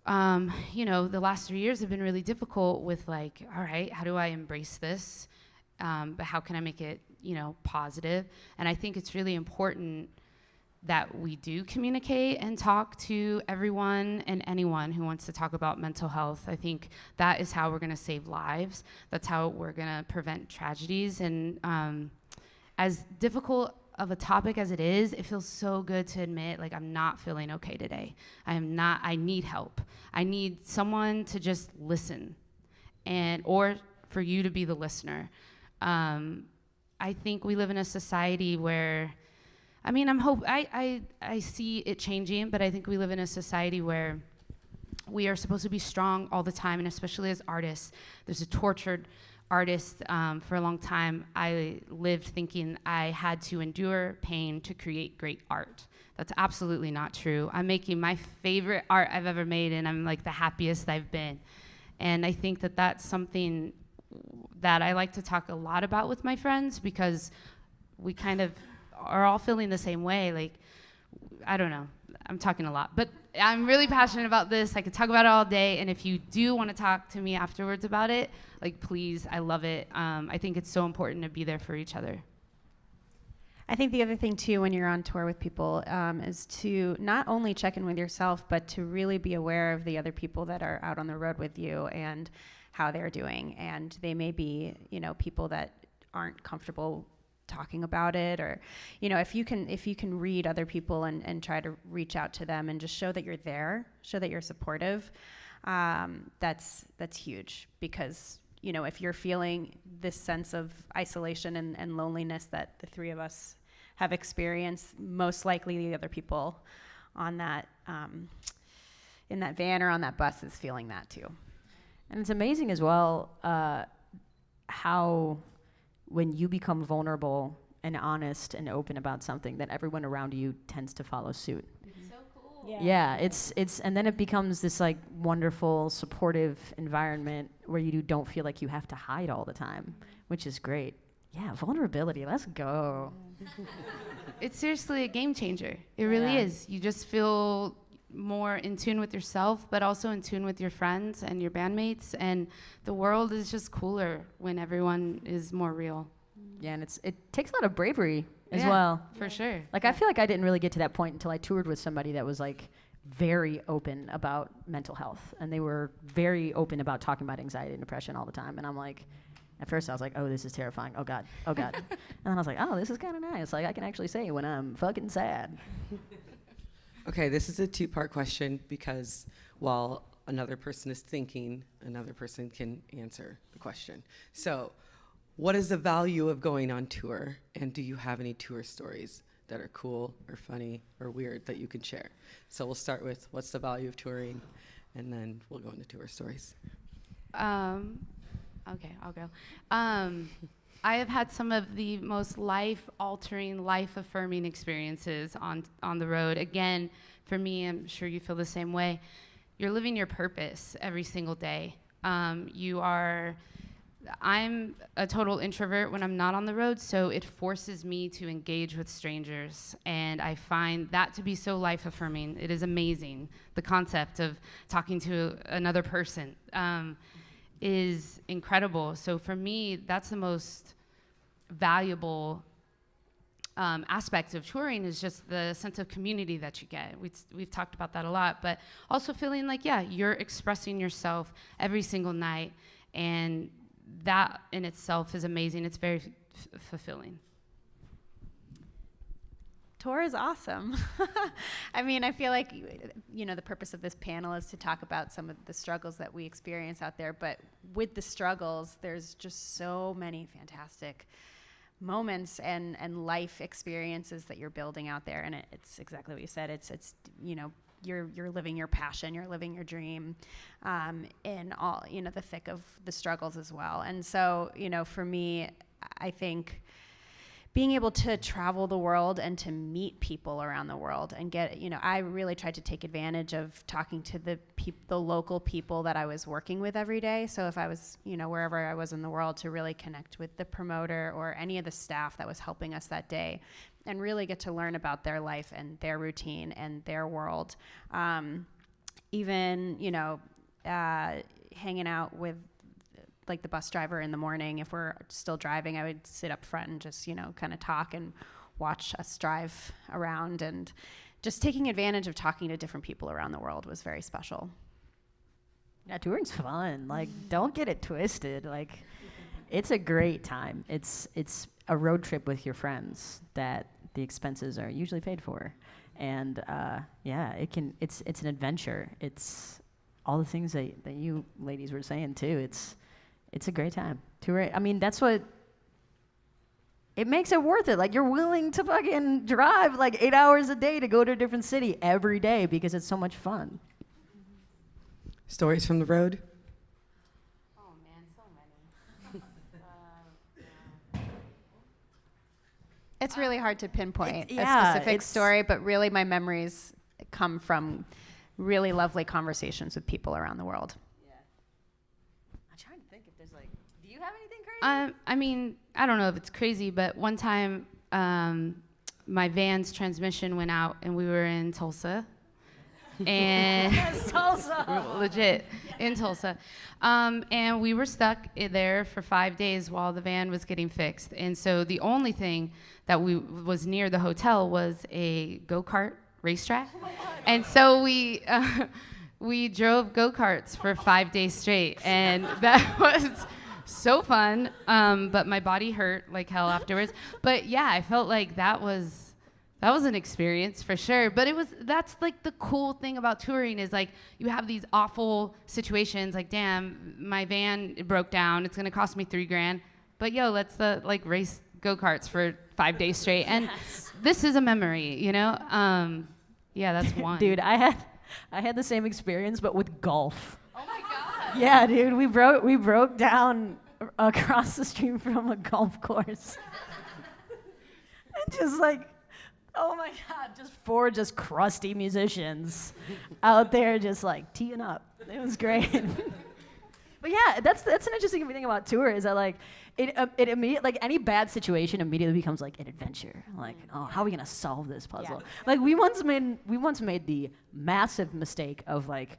S4: the last 3 years have been really difficult with like, all right, how do I embrace this? But how can I make it, positive? And I think it's really important that we do communicate and talk to everyone and anyone who wants to talk about mental health. I think that is how we're going to save lives. That's how we're going to prevent tragedies. And as difficult of a topic as it is, it feels so good to admit, like, I'm not feeling okay today. I need help. I need someone to just listen, or for you to be the listener. I think we live in a society where, I see it changing, but I think we live in a society where we are supposed to be strong all the time, and especially as artists. There's a tortured artist. For a long time, I lived thinking I had to endure pain to create great art. That's absolutely not true. I'm making my favorite art I've ever made, and I'm like the happiest I've been. And I think that that's something that I like to talk a lot about with my friends, because we kind of are all feeling the same way. Like, I don't know, I'm talking a lot, but I'm really passionate about this. I could talk about it all day, and if you do want to talk to me afterwards about it, like, please, I love it. I think it's so important to be there for each other.
S2: I think the other thing too, when you're on tour with people, is to not only check in with yourself, but to really be aware of the other people that are out on the road with you and how they're doing. And they may be, people that aren't comfortable talking about it, or, if you can read other people and try to reach out to them and just show that you're there, show that you're supportive, that's huge. Because, if you're feeling this sense of isolation and loneliness that the three of us have experienced, most likely the other people on that, in that van or on that bus is feeling that too.
S3: And it's amazing as well how when you become vulnerable and honest and open about something, that everyone around you tends to follow suit.
S4: So cool.
S3: Yeah, it's and then it becomes this like wonderful, supportive environment where you don't feel like you have to hide all the time, which is great. Yeah, vulnerability, let's go.
S4: It's seriously a game changer. It really is. You just feel more in tune with yourself, but also in tune with your friends and your bandmates, and the world is just cooler when everyone is more real.
S3: Yeah, and it takes a lot of bravery as well.
S4: For sure.
S3: Like, I feel like I didn't really get to that point until I toured with somebody that was like very open about mental health, and they were very open about talking about anxiety and depression all the time. And I'm like, at first I was like, oh, this is terrifying. Oh God. And then I was like, oh, this is kind of nice. Like, I can actually say when I'm fucking sad.
S1: Okay, this is a two-part question, because while another person is thinking, another person can answer the question. So, what is the value of going on tour? And do you have any tour stories that are cool or funny or weird that you can share? So we'll start with, what's the value of touring? And then we'll go into tour stories.
S4: Okay, I'll go. I have had some of the most life-altering, life-affirming experiences on the road. Again, for me, I'm sure you feel the same way. You're living your purpose every single day. I'm a total introvert when I'm not on the road, so it forces me to engage with strangers, and I find that to be so life-affirming. It is amazing. The concept of talking to another person is incredible. So for me, that's the most valuable aspect of touring, is just the sense of community that you get. We've talked about that a lot, but also feeling like, you're expressing yourself every single night, and that in itself is amazing. It's very fulfilling.
S2: Tour is awesome. I feel like, the purpose of this panel is to talk about some of the struggles that we experience out there, but with the struggles, there's just so many fantastic moments and life experiences that you're building out there. And it's exactly what you said. It's you're living your passion, you're living your dream, in all, the thick of the struggles as well. And so, for me, I think being able to travel the world and to meet people around the world and get, I really tried to take advantage of talking to the local people that I was working with every day. So if I was, wherever I was in the world, to really connect with the promoter or any of the staff that was helping us that day and really get to learn about their life and their routine and their world. Even, hanging out with like the bus driver in the morning. If we're still driving, I would sit up front and just, kind of talk and watch us drive around, and just taking advantage of talking to different people around the world was very special.
S3: Yeah, touring's fun. Like, don't get it twisted. Like, it's a great time. It's a road trip with your friends that the expenses are usually paid for. And it's an adventure. It's all the things that you ladies were saying too. It's a great time. Touring, I mean, that's what it makes it worth it. Like, you're willing to fucking drive like 8 hours a day to go to a different city every day because it's so much fun.
S1: Stories from the road?
S4: Oh man, so many.
S2: It's really hard to pinpoint a
S3: yeah,
S2: specific story, but really my memories come from really lovely conversations with people around the world.
S3: I'm trying to think if there's like, do you have anything crazy?
S4: I mean, I don't know if it's crazy, but one time my van's transmission went out and we were in Tulsa. And
S3: Yes, Tulsa.
S4: legit in Tulsa. And we were stuck there for 5 days while the van was getting fixed. And so the only thing that was near the hotel was a go-kart racetrack. And so we drove go-karts for 5 days straight, and that was so fun. But my body hurt like hell afterwards. But yeah, I felt like that was an experience for sure. But that's like the cool thing about touring is like you have these awful situations like, damn, my van broke down. It's gonna cost me $3,000. But yo, let's race go-karts for 5 days straight. And this is a memory, Yeah, that's one.
S3: Dude, I had the same experience, but with golf.
S4: Oh my God.
S3: Yeah, dude, we broke down across the street from a golf course. And just like, oh my God, just four crusty musicians out there just like teeing up. It was great. But yeah, that's an interesting thing about tour is that like it immediately, like any bad situation immediately becomes like an adventure. Like, oh, how are we gonna solve this puzzle? Yeah. Like we once made the massive mistake of like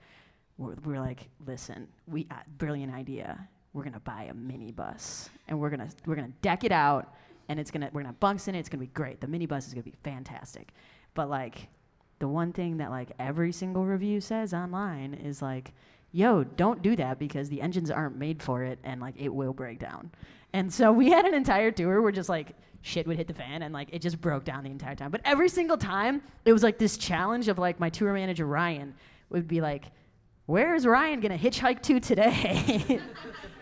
S3: we're like, listen, brilliant idea. We're gonna buy a minibus and we're gonna deck it out and we're gonna have bunks in it. It's gonna be great. The minibus is gonna be fantastic. But like the one thing that like every single review says online is like, yo, don't do that because the engines aren't made for it and like it will break down. And so we had an entire tour where just like shit would hit the fan and like it just broke down the entire time. But every single time it was like this challenge of like my tour manager Ryan would be like, where is Ryan gonna hitchhike to today?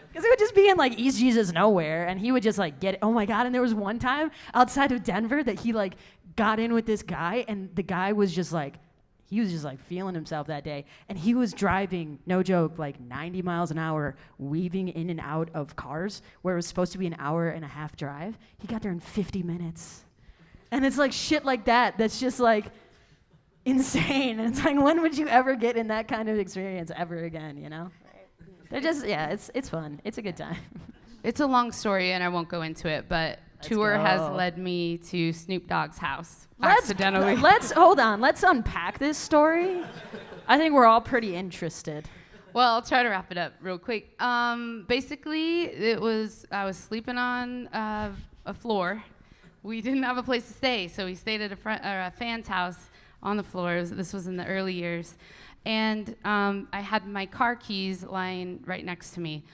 S3: Because it would just be in like East Jesus nowhere and he would just like get it. Oh my God. And there was one time outside of Denver that he like got in with this guy and the guy was just like, he was just like feeling himself that day. And he was driving, no joke, like 90 miles an hour, weaving in and out of cars where it was supposed to be an hour and a half drive. He got there in 50 minutes. And it's like shit like that. That's just like insane. And it's like, when would you ever get in that kind of experience ever again, you know? They're just, yeah, it's fun. It's a good time.
S4: It's a long story and I won't go into it, but tour has led me to Snoop Dogg's house accidentally.
S3: Hold on. Let's unpack this story. I think we're all pretty interested.
S4: Well, I'll try to wrap it up real quick. Basically, I was sleeping on a floor. We didn't have a place to stay, so we stayed at a fan's house on the floor. This was in the early years. And I had my car keys lying right next to me.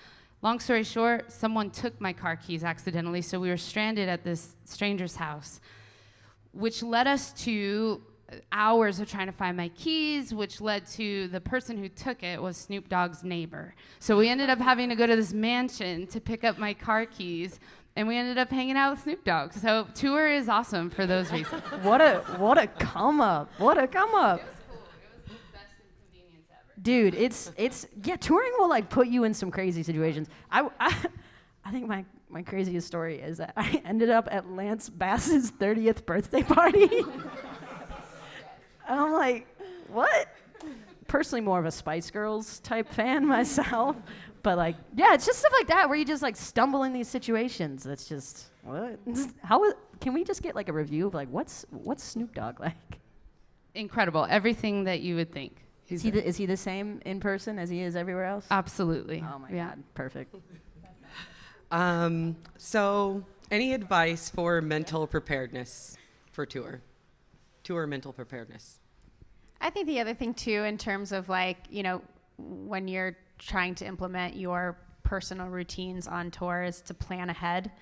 S4: Long story short, someone took my car keys accidentally, so we were stranded at this stranger's house, which led us to hours of trying to find my keys, which led to the person who took it was Snoop Dogg's neighbor. So we ended up having to go to this mansion to pick up my car keys, and we ended up hanging out with Snoop Dogg. So tour is awesome for those reasons.
S3: What a come up. What a come up. Dude, it's touring will like put you in some crazy situations. I think my craziest story is that I ended up at Lance Bass's 30th birthday party. And I'm like, what? Personally, more of a Spice Girls type fan myself. But like, yeah, it's just stuff like that where you just like stumble in these situations. That's just, what? Can we just get like a review of like, what's Snoop Dogg like?
S4: Incredible. Everything that you would think.
S3: Is he the same in person as he is everywhere else?
S4: Absolutely.
S3: Oh my God, perfect.
S1: So any advice for mental preparedness for tour mental preparedness?
S2: I think the other thing too, in terms of like, when you're trying to implement your personal routines on tour, is to plan ahead.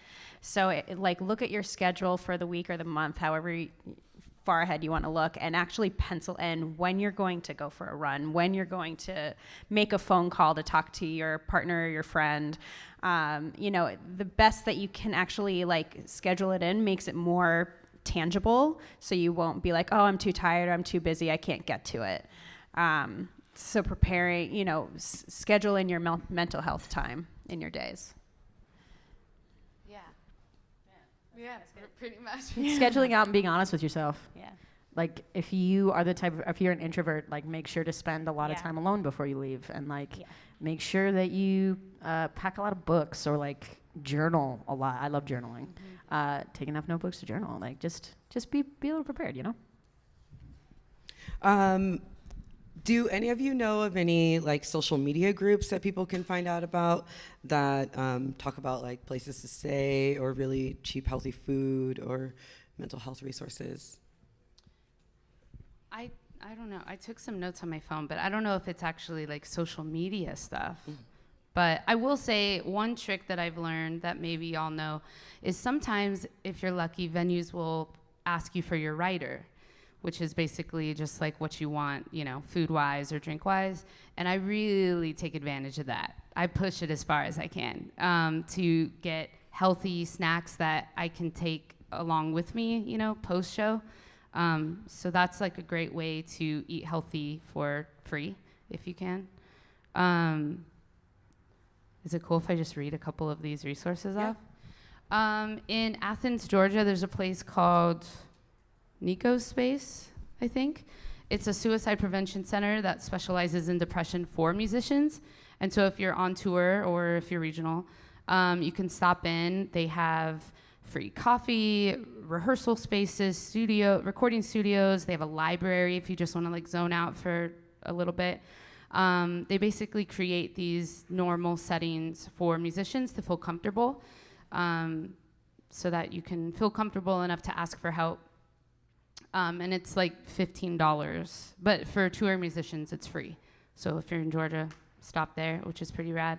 S2: So look at your schedule for the week or the month, however far ahead you want to look, and actually pencil in when you're going to go for a run, when you're going to make a phone call to talk to your partner or your friend. The best that you can actually schedule it in makes it more tangible, so you won't be like, oh, I'm too tired, or I'm too busy, I can't get to it. So preparing, schedule in your mental health time in your days.
S4: Yeah, pretty much.
S3: Scheduling out and being honest with yourself.
S2: Yeah.
S3: Like if you are if you're an introvert, make sure to spend a lot of time alone before you leave, and make sure that you pack a lot of books or journal a lot. I love journaling. Take enough notebooks to journal. Just be a little prepared,
S1: Do any of you know of any social media groups that people can find out about that talk about places to stay or really cheap, healthy food or mental health resources?
S4: I don't know. I took some notes on my phone, but I don't know if it's actually social media stuff. But I will say one trick that I've learned that maybe y'all know is sometimes, if you're lucky, venues will ask you for your rider, which is basically just what you want, food-wise or drink-wise. And I really take advantage of that. I push it as far as I can to get healthy snacks that I can take along with me, post-show. So that's a great way to eat healthy for free, if you can. Is it cool if I just read a couple of these resources off? In Athens, Georgia, there's a place called Nico's Space, I think. It's a suicide prevention center that specializes in depression for musicians. And so if you're on tour or if you're regional, you can stop in. They have free coffee, rehearsal spaces, recording studios. They have a library if you just want to zone out for a little bit. They basically create these normal settings for musicians to feel comfortable, so that you can feel comfortable enough to ask for help. And it's $15, but for tour musicians, it's free. So if you're in Georgia, stop there, which is pretty rad.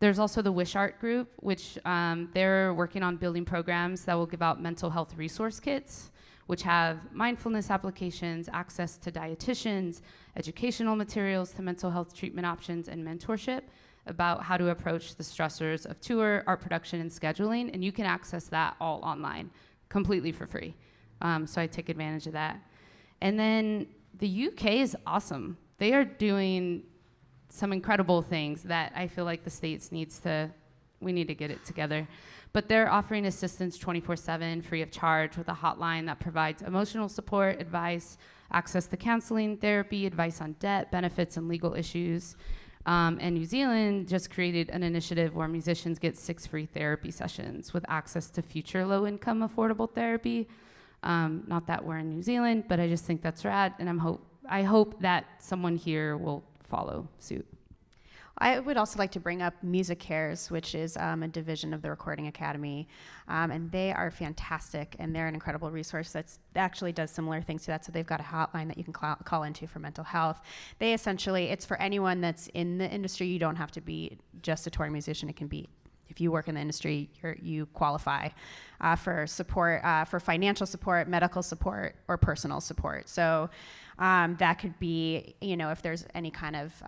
S4: There's also the Wish Art group, which they're working on building programs that will give out mental health resource kits, which have mindfulness applications, access to dietitians, educational materials to mental health treatment options, and mentorship about how to approach the stressors of tour, art production, and scheduling. And you can access that all online, completely for free. So I take advantage of that. And then the UK is awesome. They are doing some incredible things that I feel like the States we need to get it together. But they're offering assistance 24/7, free of charge, with a hotline that provides emotional support, advice, access to counseling, therapy, advice on debt, benefits, and legal issues. And New Zealand just created an initiative where musicians get 6 free therapy sessions with access to future low-income affordable therapy. Not that we're in New Zealand, but I just think that's rad, and I hope that someone here will follow suit.
S2: I would also like to bring up Music Cares, which is a division of the Recording Academy, and they are fantastic, and they're an incredible resource that actually does similar things to that. So they've got a hotline that you can call into for mental health. They essentially, it's for anyone that's in the industry. You don't have to be just a touring musician. It can be, if you work in the industry, you qualify for support, for financial support, medical support, or personal support. So that could be, if there's any kind of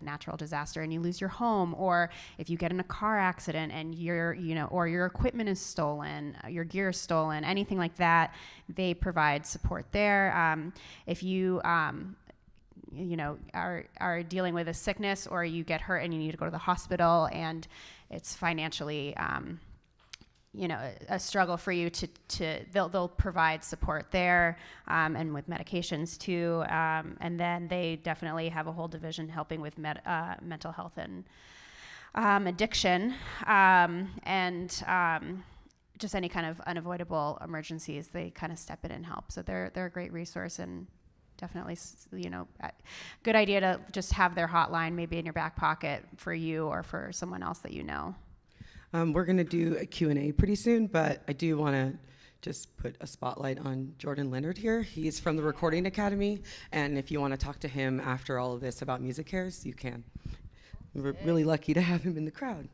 S2: natural disaster and you lose your home, or if you get in a car accident and or your equipment is stolen, your gear is stolen, anything like that, they provide support there. If you are dealing with a sickness, or you get hurt and you need to go to the hospital, and it's financially a struggle for you they'll provide support there, and with medications too, and then they definitely have a whole division helping with mental health and addiction, and just any kind of unavoidable emergencies. They kind of step in and help, so they're a great resource, and definitely good idea to just have their hotline maybe in your back pocket for you or for someone else that you know.
S1: We're going to do a Q&A pretty soon, but I do want to just put a spotlight on Jordan Leonard here. He's from the Recording Academy, and if you want to talk to him after all of this about Music Cares, you can. We're really lucky to have him in the crowd.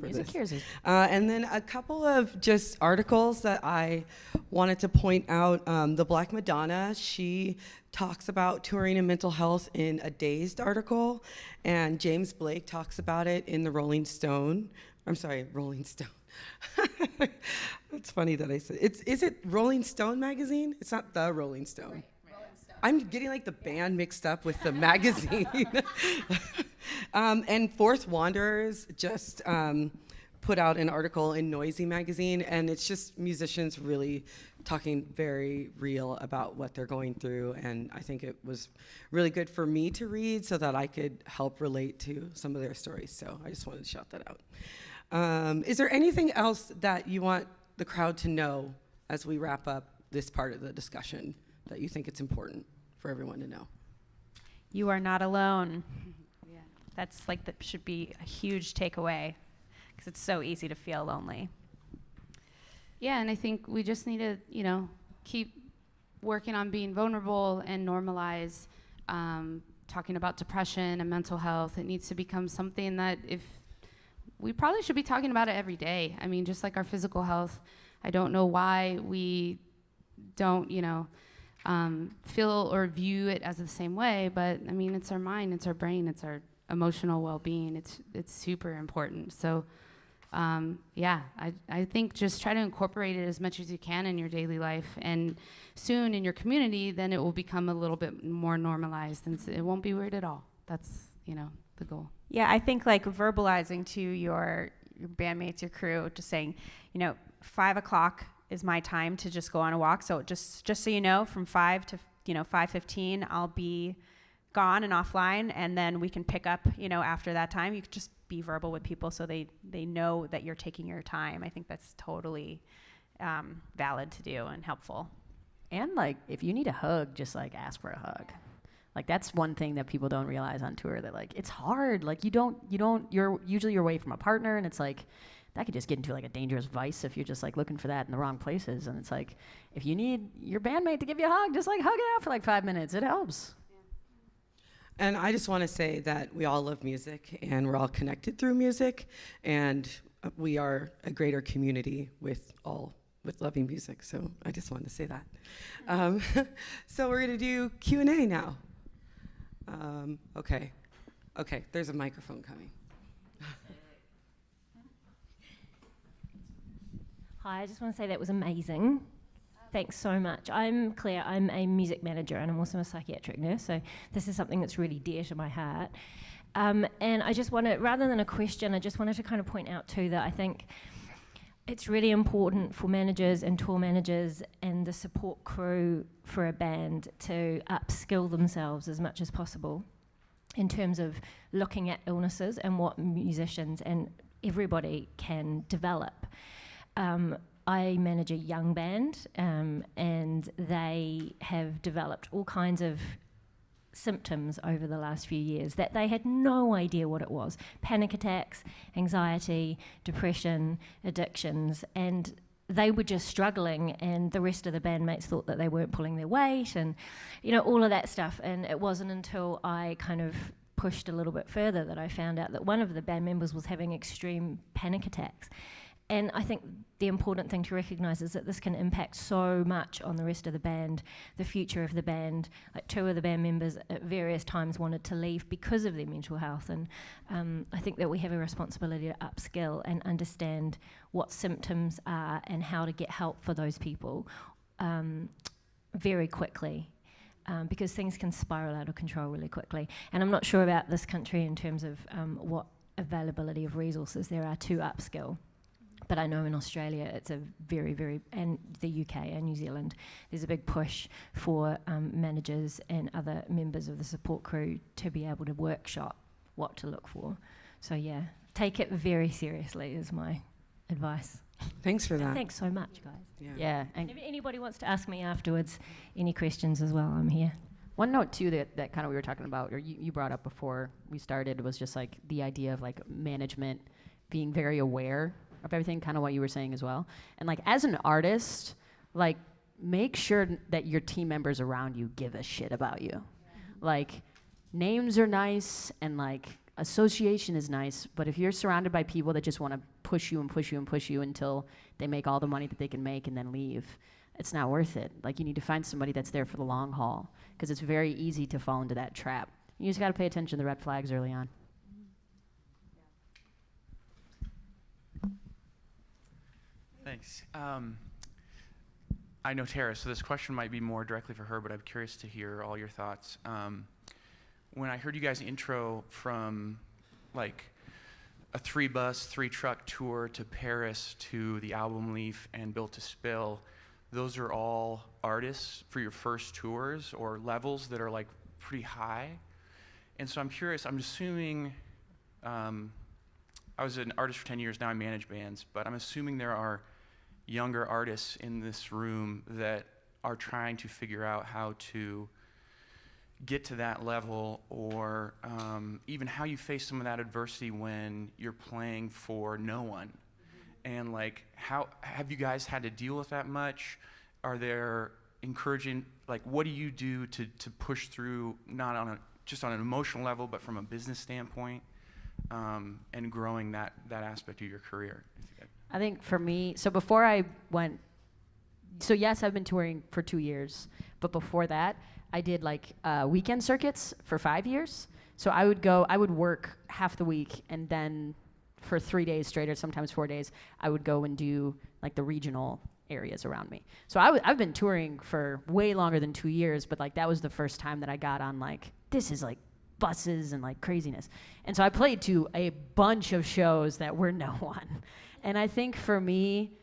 S3: Music Cares is
S1: and then a couple of just articles that I wanted to point out. The Black Madonna, she talks about touring and mental health in a Dazed article, and James Blake talks about it in the Rolling Stone. Rolling Stone. It's funny that I said is it Rolling Stone magazine? It's not the Rolling Stone. Right. Rolling Stone. I'm getting like the band mixed up with the magazine. And Fourth Wanderers just put out an article in Noisy magazine, and it's just musicians really talking very real about what they're going through, and I think it was really good for me to read so that I could help relate to some of their stories. So I just wanted to shout that out. Is there anything else that you want the crowd to know as we wrap up this part of the discussion that you think it's important for everyone to know?
S2: You are not alone. Yeah. That should be a huge takeaway, because it's so easy to feel lonely.
S4: Yeah, and I think we just need to, keep working on being vulnerable and normalize talking about depression and mental health. It needs to become something that we probably should be talking about it every day. I mean, just like our physical health, I don't know why we don't, feel or view it as the same way, but I mean, it's our mind, it's our brain, it's our emotional well-being. It's super important. So, I think just try to incorporate it as much as you can in your daily life, and soon in your community, then it will become a little bit more normalized, and it won't be weird at all. That's, the goal.
S2: Yeah, I think verbalizing to your bandmates, your crew, just saying, 5 o'clock is my time to just go on a walk. So just so you know, from 5 to 5:15, I'll be gone and offline, and then we can pick up, after that time. You could just be verbal with people so they know that you're taking your time. I think that's totally valid to do and helpful.
S3: And if you need a hug, just ask for a hug. That's one thing that people don't realize on tour, that it's hard. You're usually away from a partner, and it's that could just get into a dangerous vice if you're just looking for that in the wrong places. And it's if you need your bandmate to give you a hug, just hug it out for 5 minutes. It helps.
S1: And I just want to say that we all love music, and we're all connected through music, and we are a greater community with loving music. So I just wanted to say that. So we're going to do Q&A now. Okay, there's a microphone coming.
S5: Hi, I just want to say that was amazing. Thanks so much. I'm Claire. I'm a music manager, and I'm also a psychiatric nurse, so this is something that's really dear to my heart. And I just want to, rather than a question, I just wanted to kind of point out too that I think it's really important for managers and tour managers and the support crew for a band to upskill themselves as much as possible in terms of looking at illnesses and what musicians and everybody can develop. I manage a young band, and they have developed all kinds of symptoms over the last few years that they had no idea what it was. Panic attacks, anxiety, depression, addictions, and they were just struggling, and the rest of the bandmates thought that they weren't pulling their weight, and all of that stuff. And it wasn't until I kind of pushed a little bit further that I found out that one of the band members was having extreme panic attacks. And I think the important thing to recognise is that this can impact so much on the rest of the band, the future of the band. 2 of the band members at various times wanted to leave because of their mental health. And I think that we have a responsibility to upskill and understand what symptoms are and how to get help for those people very quickly. because things can spiral out of control really quickly. And I'm not sure about this country in terms of what availability of resources there are to upskill. But I know in Australia it's a very, very, and the UK and New Zealand, there's a big push for managers and other members of the support crew to be able to workshop what to look for. So yeah, take it very seriously is my advice.
S1: Thanks for that.
S5: Thanks so much, guys.
S3: Yeah. And
S5: If anybody wants to ask me afterwards any questions as well, I'm here.
S3: one note too that kind of we were talking about, or you brought up before we started, was just like the idea of like management being very aware of everything, kind of what you were saying as well. And like as an artist, like make sure that your team members around you give a shit about you. Like names are nice and like association is nice, but if you're surrounded by people that just want to push you and push you and push you until they make all the money that they can make and then leave, it's not worth it. Like you need to find somebody that's there for the long haul, because it's very easy to fall into that trap. You just got to pay attention to the red flags early on.
S6: Thanks. I know Terra, so this question might be more directly for her, but I'm curious to hear all your thoughts. When I heard you guys intro from like a 3-bus, 3-truck tour to Paris to the album Leaf and Built to Spill, those are all artists for your first tours or levels that are like pretty high. And so I'm curious, I'm assuming, I was an artist for 10 years, now I manage bands, but I'm assuming there are younger artists in this room that are trying to figure out how to get to that level, or even how you face some of that adversity when you're playing for no one. And like, how have you guys had to deal with that much? Are there encouraging, like, what do you do to push through, not on just on an emotional level, but from a business standpoint, and growing that aspect of your career?
S3: I think for me, so before I went, so yes, I've been touring for 2 years, but before that, I did like weekend circuits for 5 years. So I would work half the week, and then for 3 days straight, or sometimes 4 days, I would go and do like the regional areas around me. So I've been touring for way longer than 2 years, but like that was the first time that I got on like, this is like buses and like craziness. And so I played to a bunch of shows that were no one. And I think for me,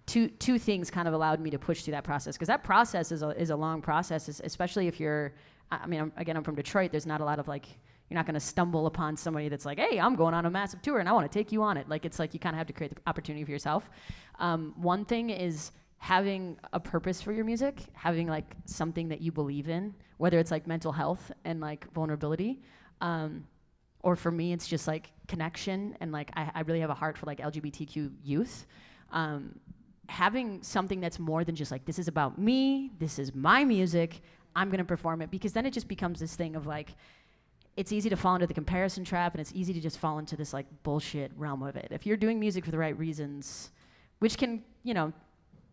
S3: two things kind of allowed me to push through that process, because that process is a long process, especially if you're, I mean, I'm from Detroit. There's not a lot of like, you're not going to stumble upon somebody that's like, hey, I'm going on a massive tour and I want to take you on it. Like, it's like you kind of have to create the opportunity for yourself. One thing is having a purpose for your music, having like something that you believe in, whether it's like mental health and like vulnerability, or for me, it's just like connection. And like, I really have a heart for like LGBTQ youth. Having something that's more than just like, this is about me, this is my music, I'm going to perform it, because then it just becomes this thing of like, it's easy to fall into the comparison trap, and it's easy to just fall into this like bullshit realm of it. If you're doing music for the right reasons, which can, you know,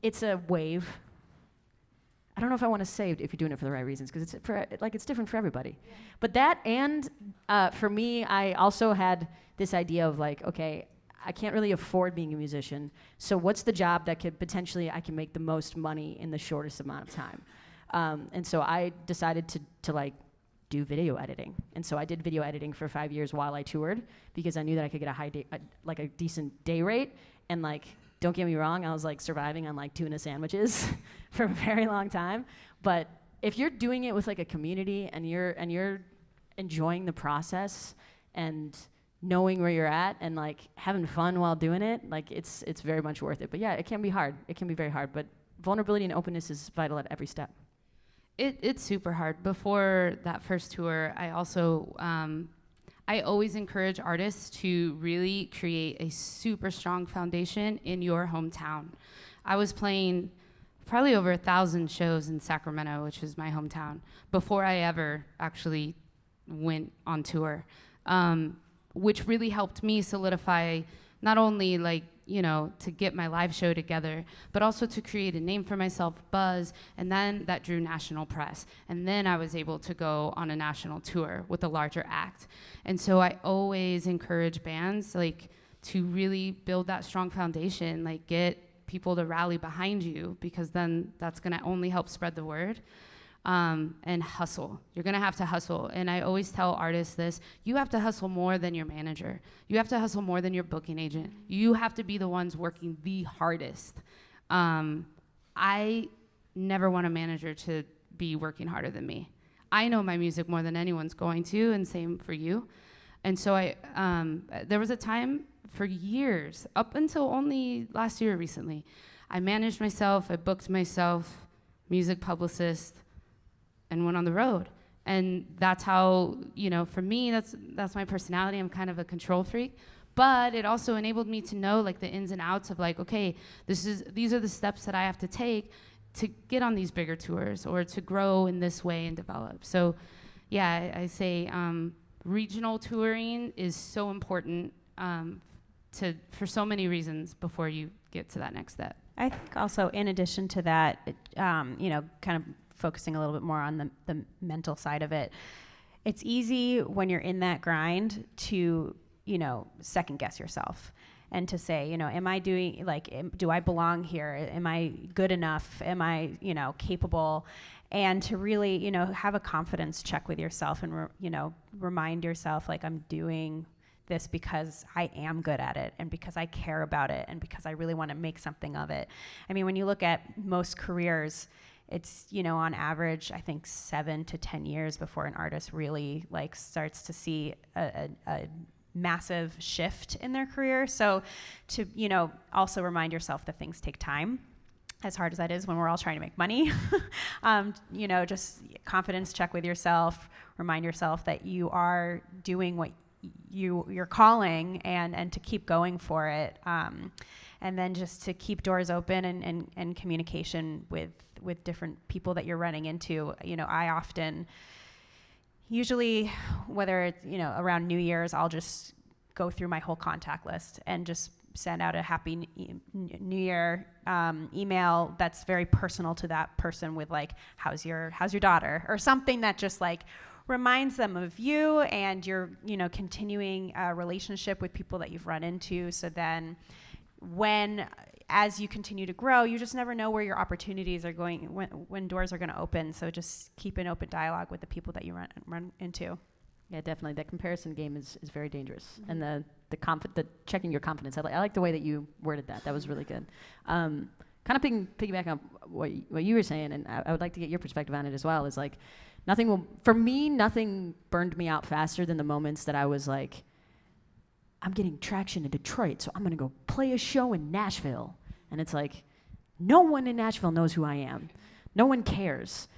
S3: it's a wave. I don't know if I want to say if you're doing it for the right reasons, because it's different for everybody. Yeah. But that, and for me, I also had this idea of like, okay, I can't really afford being a musician, so what's the job that could potentially I can make the most money in the shortest amount of time? And so I decided to like do video editing. And so I did video editing for 5 years while I toured, because I knew that I could get a decent day rate. And like, don't get me wrong, I was like surviving on like tuna sandwiches for a very long time. But if you're doing it with like a community and you're enjoying the process and knowing where you're at and like having fun while doing it, like it's very much worth it. But yeah, it can be hard. It can be very hard. But vulnerability and openness is vital at every step.
S4: It's super hard. Before that first tour, I also, I always encourage artists to really create a super strong foundation in your hometown. I was playing probably over 1,000 shows in Sacramento, which is my hometown, before I ever actually went on tour, which really helped me solidify not only like, you know, to get my live show together, but also to create a name for myself, buzz, and then that drew national press. And then I was able to go on a national tour with a larger act. And so I always encourage bands like to really build that strong foundation, like get people to rally behind you, because then that's gonna only help spread the word. and hustle. You're gonna have to hustle. And I always tell artists this, you have to hustle more than your manager. You have to hustle more than your booking agent. You have to be the ones working the hardest. I never want a manager to be working harder than me. I know my music more than anyone's going to, and same for you. And so there was a time for years, up until only last year recently, I managed myself, I booked myself, music publicist, and went on the road. And that's how, for me, that's my personality. I'm kind of a control freak. But it also enabled me to know like the ins and outs of like, okay, these are the steps that I have to take to get on these bigger tours or to grow in this way and develop. So yeah, I say regional touring is so important for so many reasons before you get to that next step.
S2: I think also in addition to that, kind of focusing a little bit more on the mental side of it, it's easy when you're in that grind to, second guess yourself and to say, am I doing, do I belong here? Am I good enough? Am I, capable? And to really, have a confidence check with yourself and, remind yourself, like, I'm doing this because I am good at it and because I care about it and because I really want to make something of it. I mean, when you look at most careers, it's, on average, I think 7 to 10 years before an artist really starts to see a massive shift in their career. So to, also remind yourself that things take time, as hard as that is when we're all trying to make money. Just confidence check with yourself, remind yourself that you are doing what you're calling and to keep going for it. And then just to keep doors open and communication with different people that you're running into. I often, usually whether it's, around New Year's, I'll just go through my whole contact list and just send out a happy New Year email that's very personal to that person with like, how's your daughter? Or something that just like reminds them of you and your, continuing a relationship with people that you've run into. So then as you continue to grow, you just never know where your opportunities are going, when doors are going to open. So just keep an open dialogue with the people that you run into.
S3: Yeah, definitely. That comparison game is very dangerous. Mm-hmm. And the checking your confidence. I like the way that you worded that. That was really good. Kind of piggyback on what you were saying, and I would like to get your perspective on it as well, is like, nothing burned me out faster than the moments that I was like, I'm getting traction in Detroit, so I'm going to go play a show in Nashville. And it's like, no one in Nashville knows who I am. No one cares.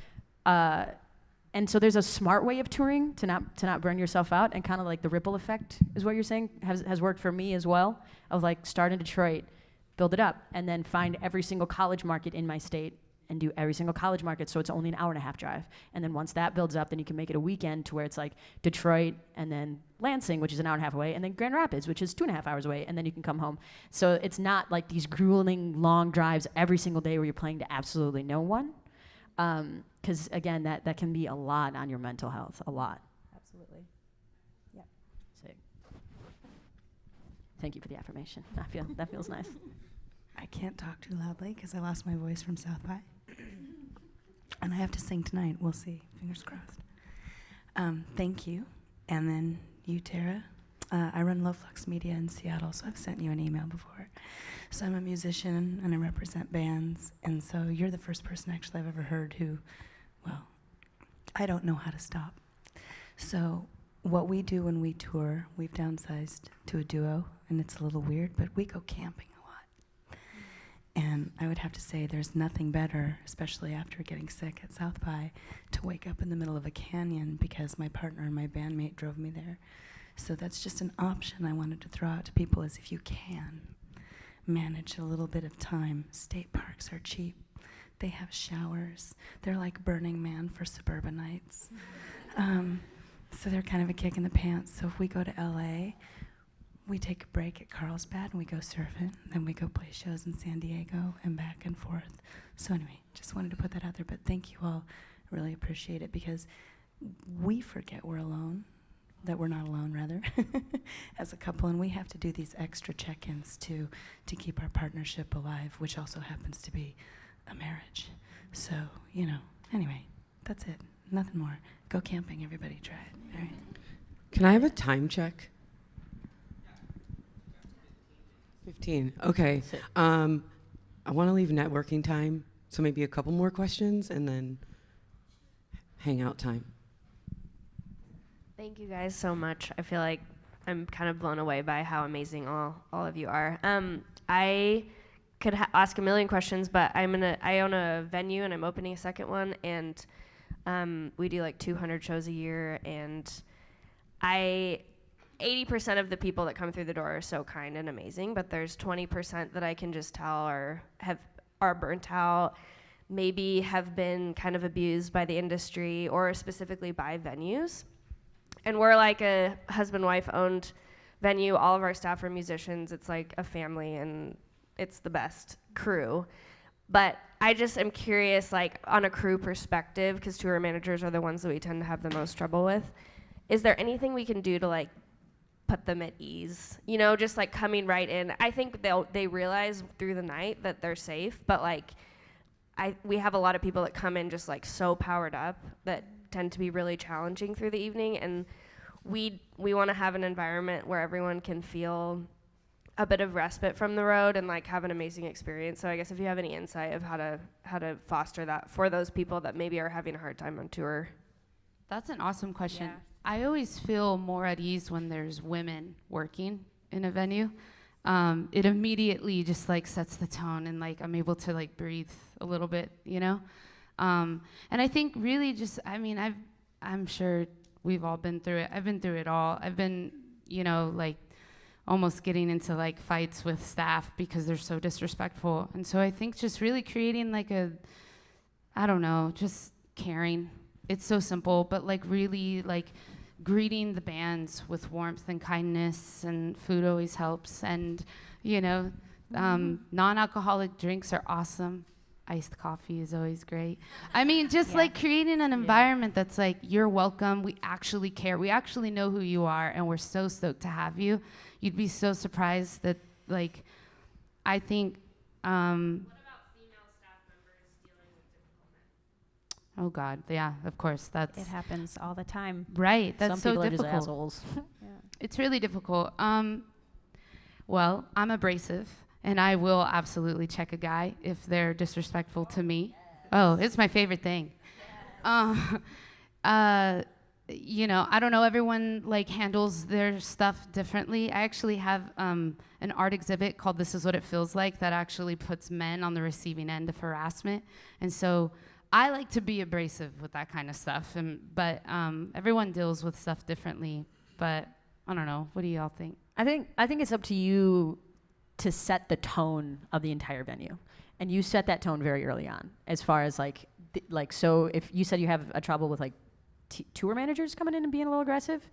S3: And so there's a smart way of touring to not burn yourself out, and kind of like the ripple effect is what you're saying has worked for me as well, of like start in Detroit, build it up, and then find every single college market in my state and do every single college market, so it's only an 1.5-hour drive. And then once that builds up, then you can make it a weekend to where it's like Detroit and then Lansing, which is an 1.5 hours away, and then Grand Rapids, which is 2.5 hours away, and then you can come home. So it's not like these grueling long drives every single day where you're playing to absolutely no one. Because again, that can be a lot on your mental health, a lot.
S2: Absolutely. Yep.
S3: Sick. Thank you for the affirmation. That feels nice.
S7: I can't talk too loudly because I lost my voice from South by. And I have to sing tonight. We'll see. Fingers crossed. Thank you. And then you, Terra. I run Low Flux Media in Seattle, so I've sent you an email before. So I'm a musician, and I represent bands. And so you're the first person actually I've ever heard who, well, I don't know how to stop. So what we do when we tour, we've downsized to a duo, and it's a little weird, but we go camping a lot. And I would have to say there's nothing better, especially after getting sick at South by, to wake up in the middle of a canyon because my partner and my bandmate drove me there. So that's just an option I wanted to throw out to people, is if you can manage a little bit of time. State parks are cheap. They have showers. They're like Burning Man for suburbanites. So they're kind of a kick in the pants. So if we go to LA, we take a break at Carlsbad and we go surfing. Then we go play shows in San Diego and back and forth. So anyway, just wanted to put that out there. But thank you all. I really appreciate it, because we forget we're alone, that we're not alone, rather, as a couple. And we have to do these extra check-ins to keep our partnership alive, which also happens to be a marriage. So, anyway, That's it. Nothing more. Go camping, everybody. Try it. All right.
S1: Can I have a time check? 15. Okay.
S3: Sit.
S1: I want to leave networking time, so maybe a couple more questions and then hangout time.
S8: Thank you guys so much. I feel like I'm kind of blown away by how amazing all of you are. I could ask a million questions, but I own a venue and I'm opening a second one, and we do like 200 shows a year, and 80% of the people that come through the door are so kind and amazing, but there's 20% that I can just tell are burnt out, maybe have been kind of abused by the industry or specifically by venues. And we're like a husband-wife owned venue. All of our staff are musicians. It's like a family, and it's the best crew. But I just am curious, like on a crew perspective, because tour managers are the ones that we tend to have the most trouble with. Is there anything we can do to like put them at ease? You know, just like coming right in. I think they realize through the night that they're safe, but like we have a lot of people that come in just like so powered up that tend to be really challenging through the evening, and we want to have an environment where everyone can feel a bit of respite from the road and like have an amazing experience. So I guess if you have any insight of how to foster that for those people that maybe are having a hard time on tour.
S4: That's an awesome question.
S2: Yeah.
S4: I always feel more at ease when there's women working in a venue. It immediately just like sets the tone, and like I'm able to like breathe a little bit, you know? And I think really just, I mean, I'm sure we've all been through it. I've been through it all. I've been, you know, like almost getting into like fights with staff because they're so disrespectful. And so I think just really creating like I don't know, just caring. It's so simple, but like really like greeting the bands with warmth and kindness, and food always helps. And, you know, non-alcoholic drinks are awesome. Iced coffee is always great. I mean, just like creating an environment that's like, you're welcome. We actually care. We actually know who you are, and we're so stoked to have you. You'd be so surprised that, like, I think. What about female staff members dealing with difficult men? Oh God, yeah, of course.
S2: It happens all the time.
S4: Right. That's
S3: Some
S4: so
S3: people
S4: difficult.
S3: are just assholes.
S4: It's really difficult. Well, I'm abrasive, and I will absolutely check a guy if they're disrespectful to me. Oh, it's my favorite thing. You know, I don't know, everyone like handles their stuff differently. I actually have an art exhibit called This Is What It Feels Like that actually puts men on the receiving end of harassment. And so I like to be abrasive with that kind of stuff. But everyone deals with stuff differently. But I don't know. What do y'all think?
S3: I think it's up to you to set the tone of the entire venue, and you set that tone very early on. As far as like so, if you said you have a trouble with like tour managers coming in and being a little aggressive,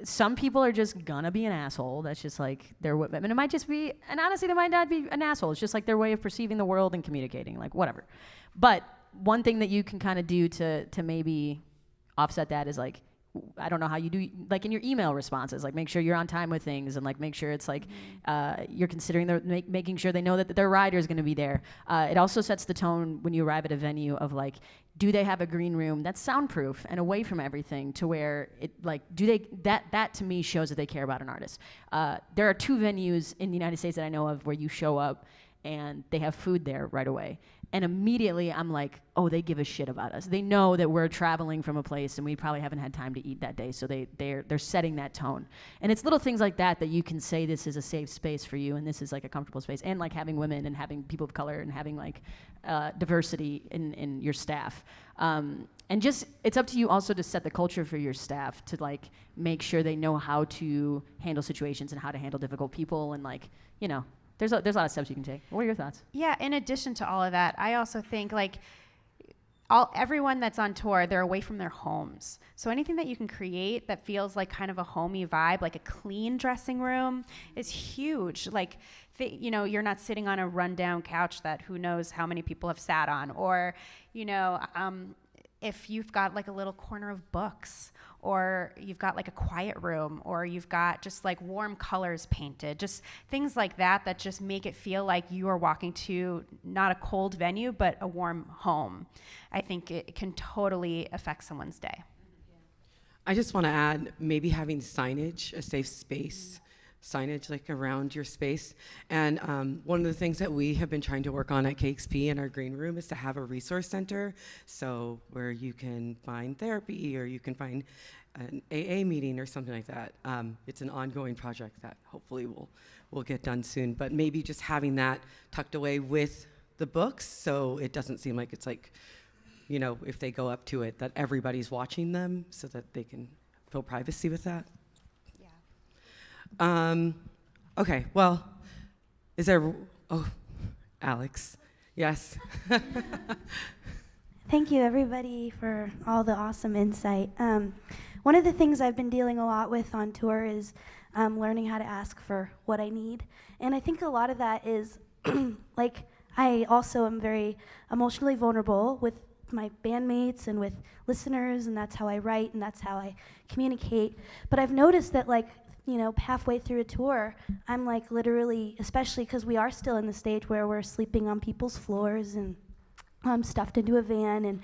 S3: some people are just gonna be an asshole. That's just like and it might just be, and honestly, they might not be an asshole. It's just like their way of perceiving the world and communicating, like whatever. But one thing that you can kind of do to maybe offset that is like, I don't know how you do, like in your email responses, like make sure you're on time with things, and like make sure it's like you're considering making sure they know that their rider is going to be there. It also sets the tone when you arrive at a venue of like, do they have a green room that's soundproof and away from everything, to where it like, do they, that to me shows that they care about an artist. There are 2 venues in the United States that I know of where you show up and they have food there right away. And immediately I'm like, oh, they give a shit about us. They know that we're traveling from a place and we probably haven't had time to eat that day. So they're setting that tone. And it's little things like that that you can say, this is a safe space for you, and this is like a comfortable space. And like having women and having people of color and having like diversity in your staff. And just, it's up to you also to set the culture for your staff, to like make sure they know how to handle situations and how to handle difficult people, and like, you know, there's a lot of steps you can take. What are your thoughts?
S2: Yeah, in addition to all of that, I also think like everyone that's on tour, they're away from their homes. So anything that you can create that feels like kind of a homey vibe, like a clean dressing room, is huge. Like, you know, you're not sitting on a rundown couch that who knows how many people have sat on, or, you know, if you've got like a little corner of books, or you've got like a quiet room, or you've got just like warm colors painted, just things like that that just make it feel like you are walking to not a cold venue, but a warm home. I think it can totally affect someone's day.
S1: I just want to add maybe having signage, a safe space signage like around your space. And one of the things that we have been trying to work on at KEXP in our green room is to have a resource center, so where you can find therapy or you can find an AA meeting or something like that. It's an ongoing project that hopefully will get done soon, but maybe just having that tucked away with the books so it doesn't seem like it's like, you know, if they go up to it, that everybody's watching them so that they can feel privacy with that. Okay, well, is there, Alex, yes.
S9: Thank you, everybody, for all the awesome insight. One of the things I've been dealing a lot with on tour is learning how to ask for what I need. And I think a lot of that is, like, I also am very emotionally vulnerable with my bandmates and with listeners, and that's how I write and that's how I communicate. But I've noticed that, like, you know, halfway through a tour, I'm like literally, especially because we are still in the stage where we're sleeping on people's floors and stuffed into a van, and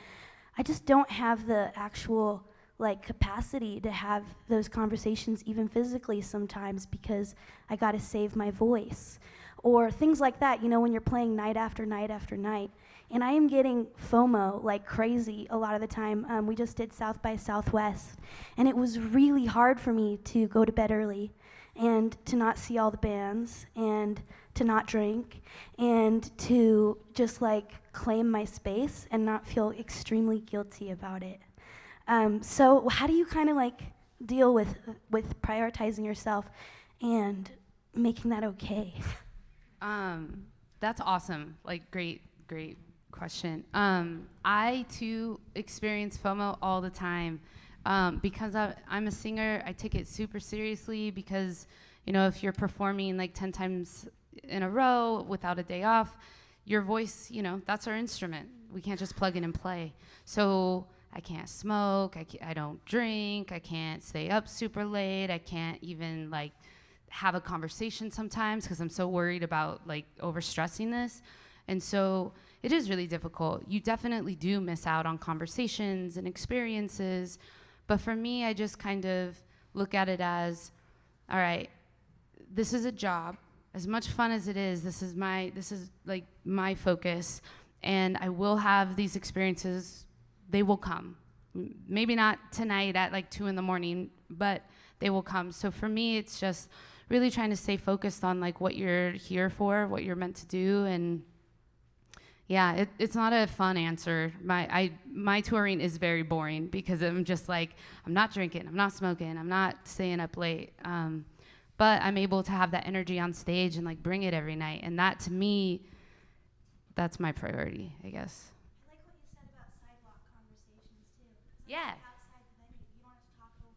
S9: I just don't have the actual like capacity to have those conversations even physically sometimes because I gotta save my voice. Or things like that, you know, when you're playing night after night after night. And I am getting FOMO like crazy a lot of the time. We just did South by Southwest, and it was really hard for me to go to bed early and to not see all the bands and to not drink and to just like claim my space and not feel extremely guilty about it. So how do you kind of like deal with prioritizing yourself and making that okay?
S4: That's awesome. Like, great question. I too experience FOMO all the time because I'm a singer. I take it super seriously because, you know, if you're performing like 10 times in a row without a day off, your voice, you know, that's our instrument. We can't just plug in and play. So I can't smoke. I don't drink. I can't stay up super late. I can't even like have a conversation sometimes because I'm so worried about like overstressing this. And so it is really difficult. You definitely do miss out on conversations and experiences. But for me, I just kind of look at it as, all right, this is a job. As much fun as it is, this is like my focus. And I will have these experiences. They will come. Maybe not tonight at like 2 a.m, but they will come. So for me, it's just really trying to stay focused on like what you're here for, what you're meant to do. And yeah, it's not a fun answer. My touring is very boring because I'm just like, I'm not drinking, I'm not smoking, I'm not staying up late. But I'm able to have that energy on stage and like bring it every night. And that to me, that's my priority, I guess.
S9: I like what you said about sidewalk conversations too.
S4: Yeah.
S9: Outside the venue, you don't have to talk over.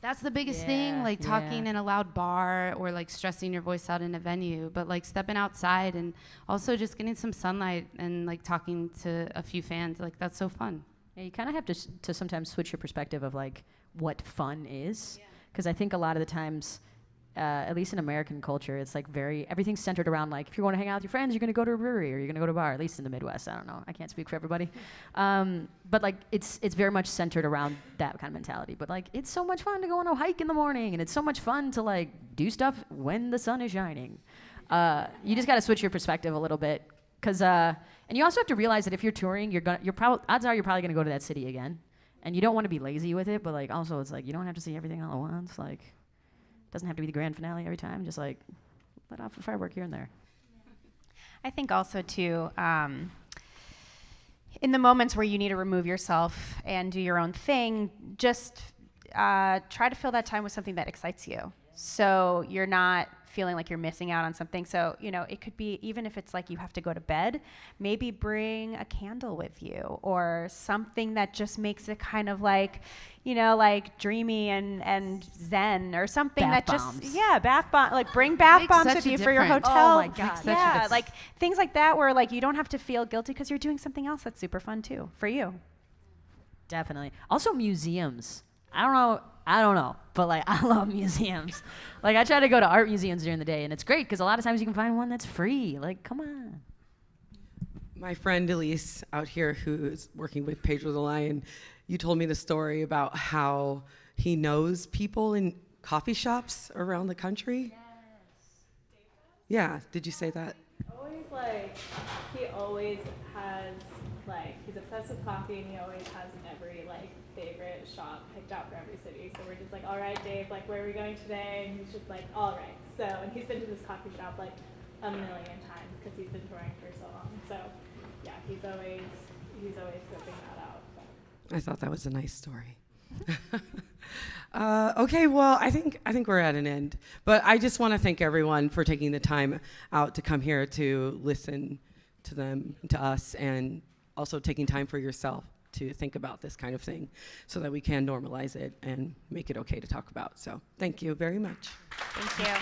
S4: That's the biggest thing, like talking in a loud bar or like stressing your voice out in a venue, but like stepping outside and also just getting some sunlight and like talking to a few fans, like that's so fun.
S3: Yeah, you kind of have to sometimes switch your perspective of like what fun is, because I think a lot of the times, at least in American culture, it's like everything's centered around like, if you're going to hang out with your friends, you're going to go to a brewery or you're going to go to a bar, at least in the Midwest. I don't know. I can't speak for everybody. But like, it's very much centered around that kind of mentality. But like, it's so much fun to go on a hike in the morning, and it's so much fun to like do stuff when the sun is shining. You just got to switch your perspective a little bit. And you also have to realize that if you're touring, odds are you're probably going to go to that city again. And you don't want to be lazy with it, but like, also it's like, you don't have to see everything all at once. Like, doesn't have to be the grand finale every time. Just like let off a firework here and there.
S2: I think also too, in the moments where you need to remove yourself and do your own thing, just try to fill that time with something that excites you. So you're not feeling like you're missing out on something. So, you know, it could be, even if it's like you have to go to bed, maybe bring a candle with you or something that just makes it kind of like, you know, like dreamy and zen or something.
S3: Bath
S2: that
S3: bombs.
S2: just, bath bomb, like bring bath
S4: Makes
S2: bombs
S4: such
S2: with
S4: a
S2: you for your
S4: difference.
S2: hotel.
S3: Oh my God.
S2: Yeah, like things like that where like you don't have to feel guilty because you're doing something else that's super fun too for you.
S3: definitely. Also museums. I don't know, but like I love museums. Like I try to go to art museums during the day, and it's great because a lot of times you can find one that's free. Like, come on.
S1: My friend Elise out here, who's working with Pedro the Lion, you told me the story about how he knows people in coffee shops around the country. Yeah, did you say that?
S10: Always like, he always has like, he's obsessed with coffee and he always has every like favorite shop picked out for every city. So we're just like, all right, Dave, like where are we going today? And he's just like, all right. So, and he's been to this coffee shop like a million times because he's been touring for so long. So yeah, he's always scoping that out.
S1: I thought that was a nice story. Okay, well, I think we're at an end. But I just want to thank everyone for taking the time out to come here to listen to them, to us, and also taking time for yourself to think about this kind of thing so that we can normalize it and make it okay to talk about. So thank you very much.
S8: Thank you.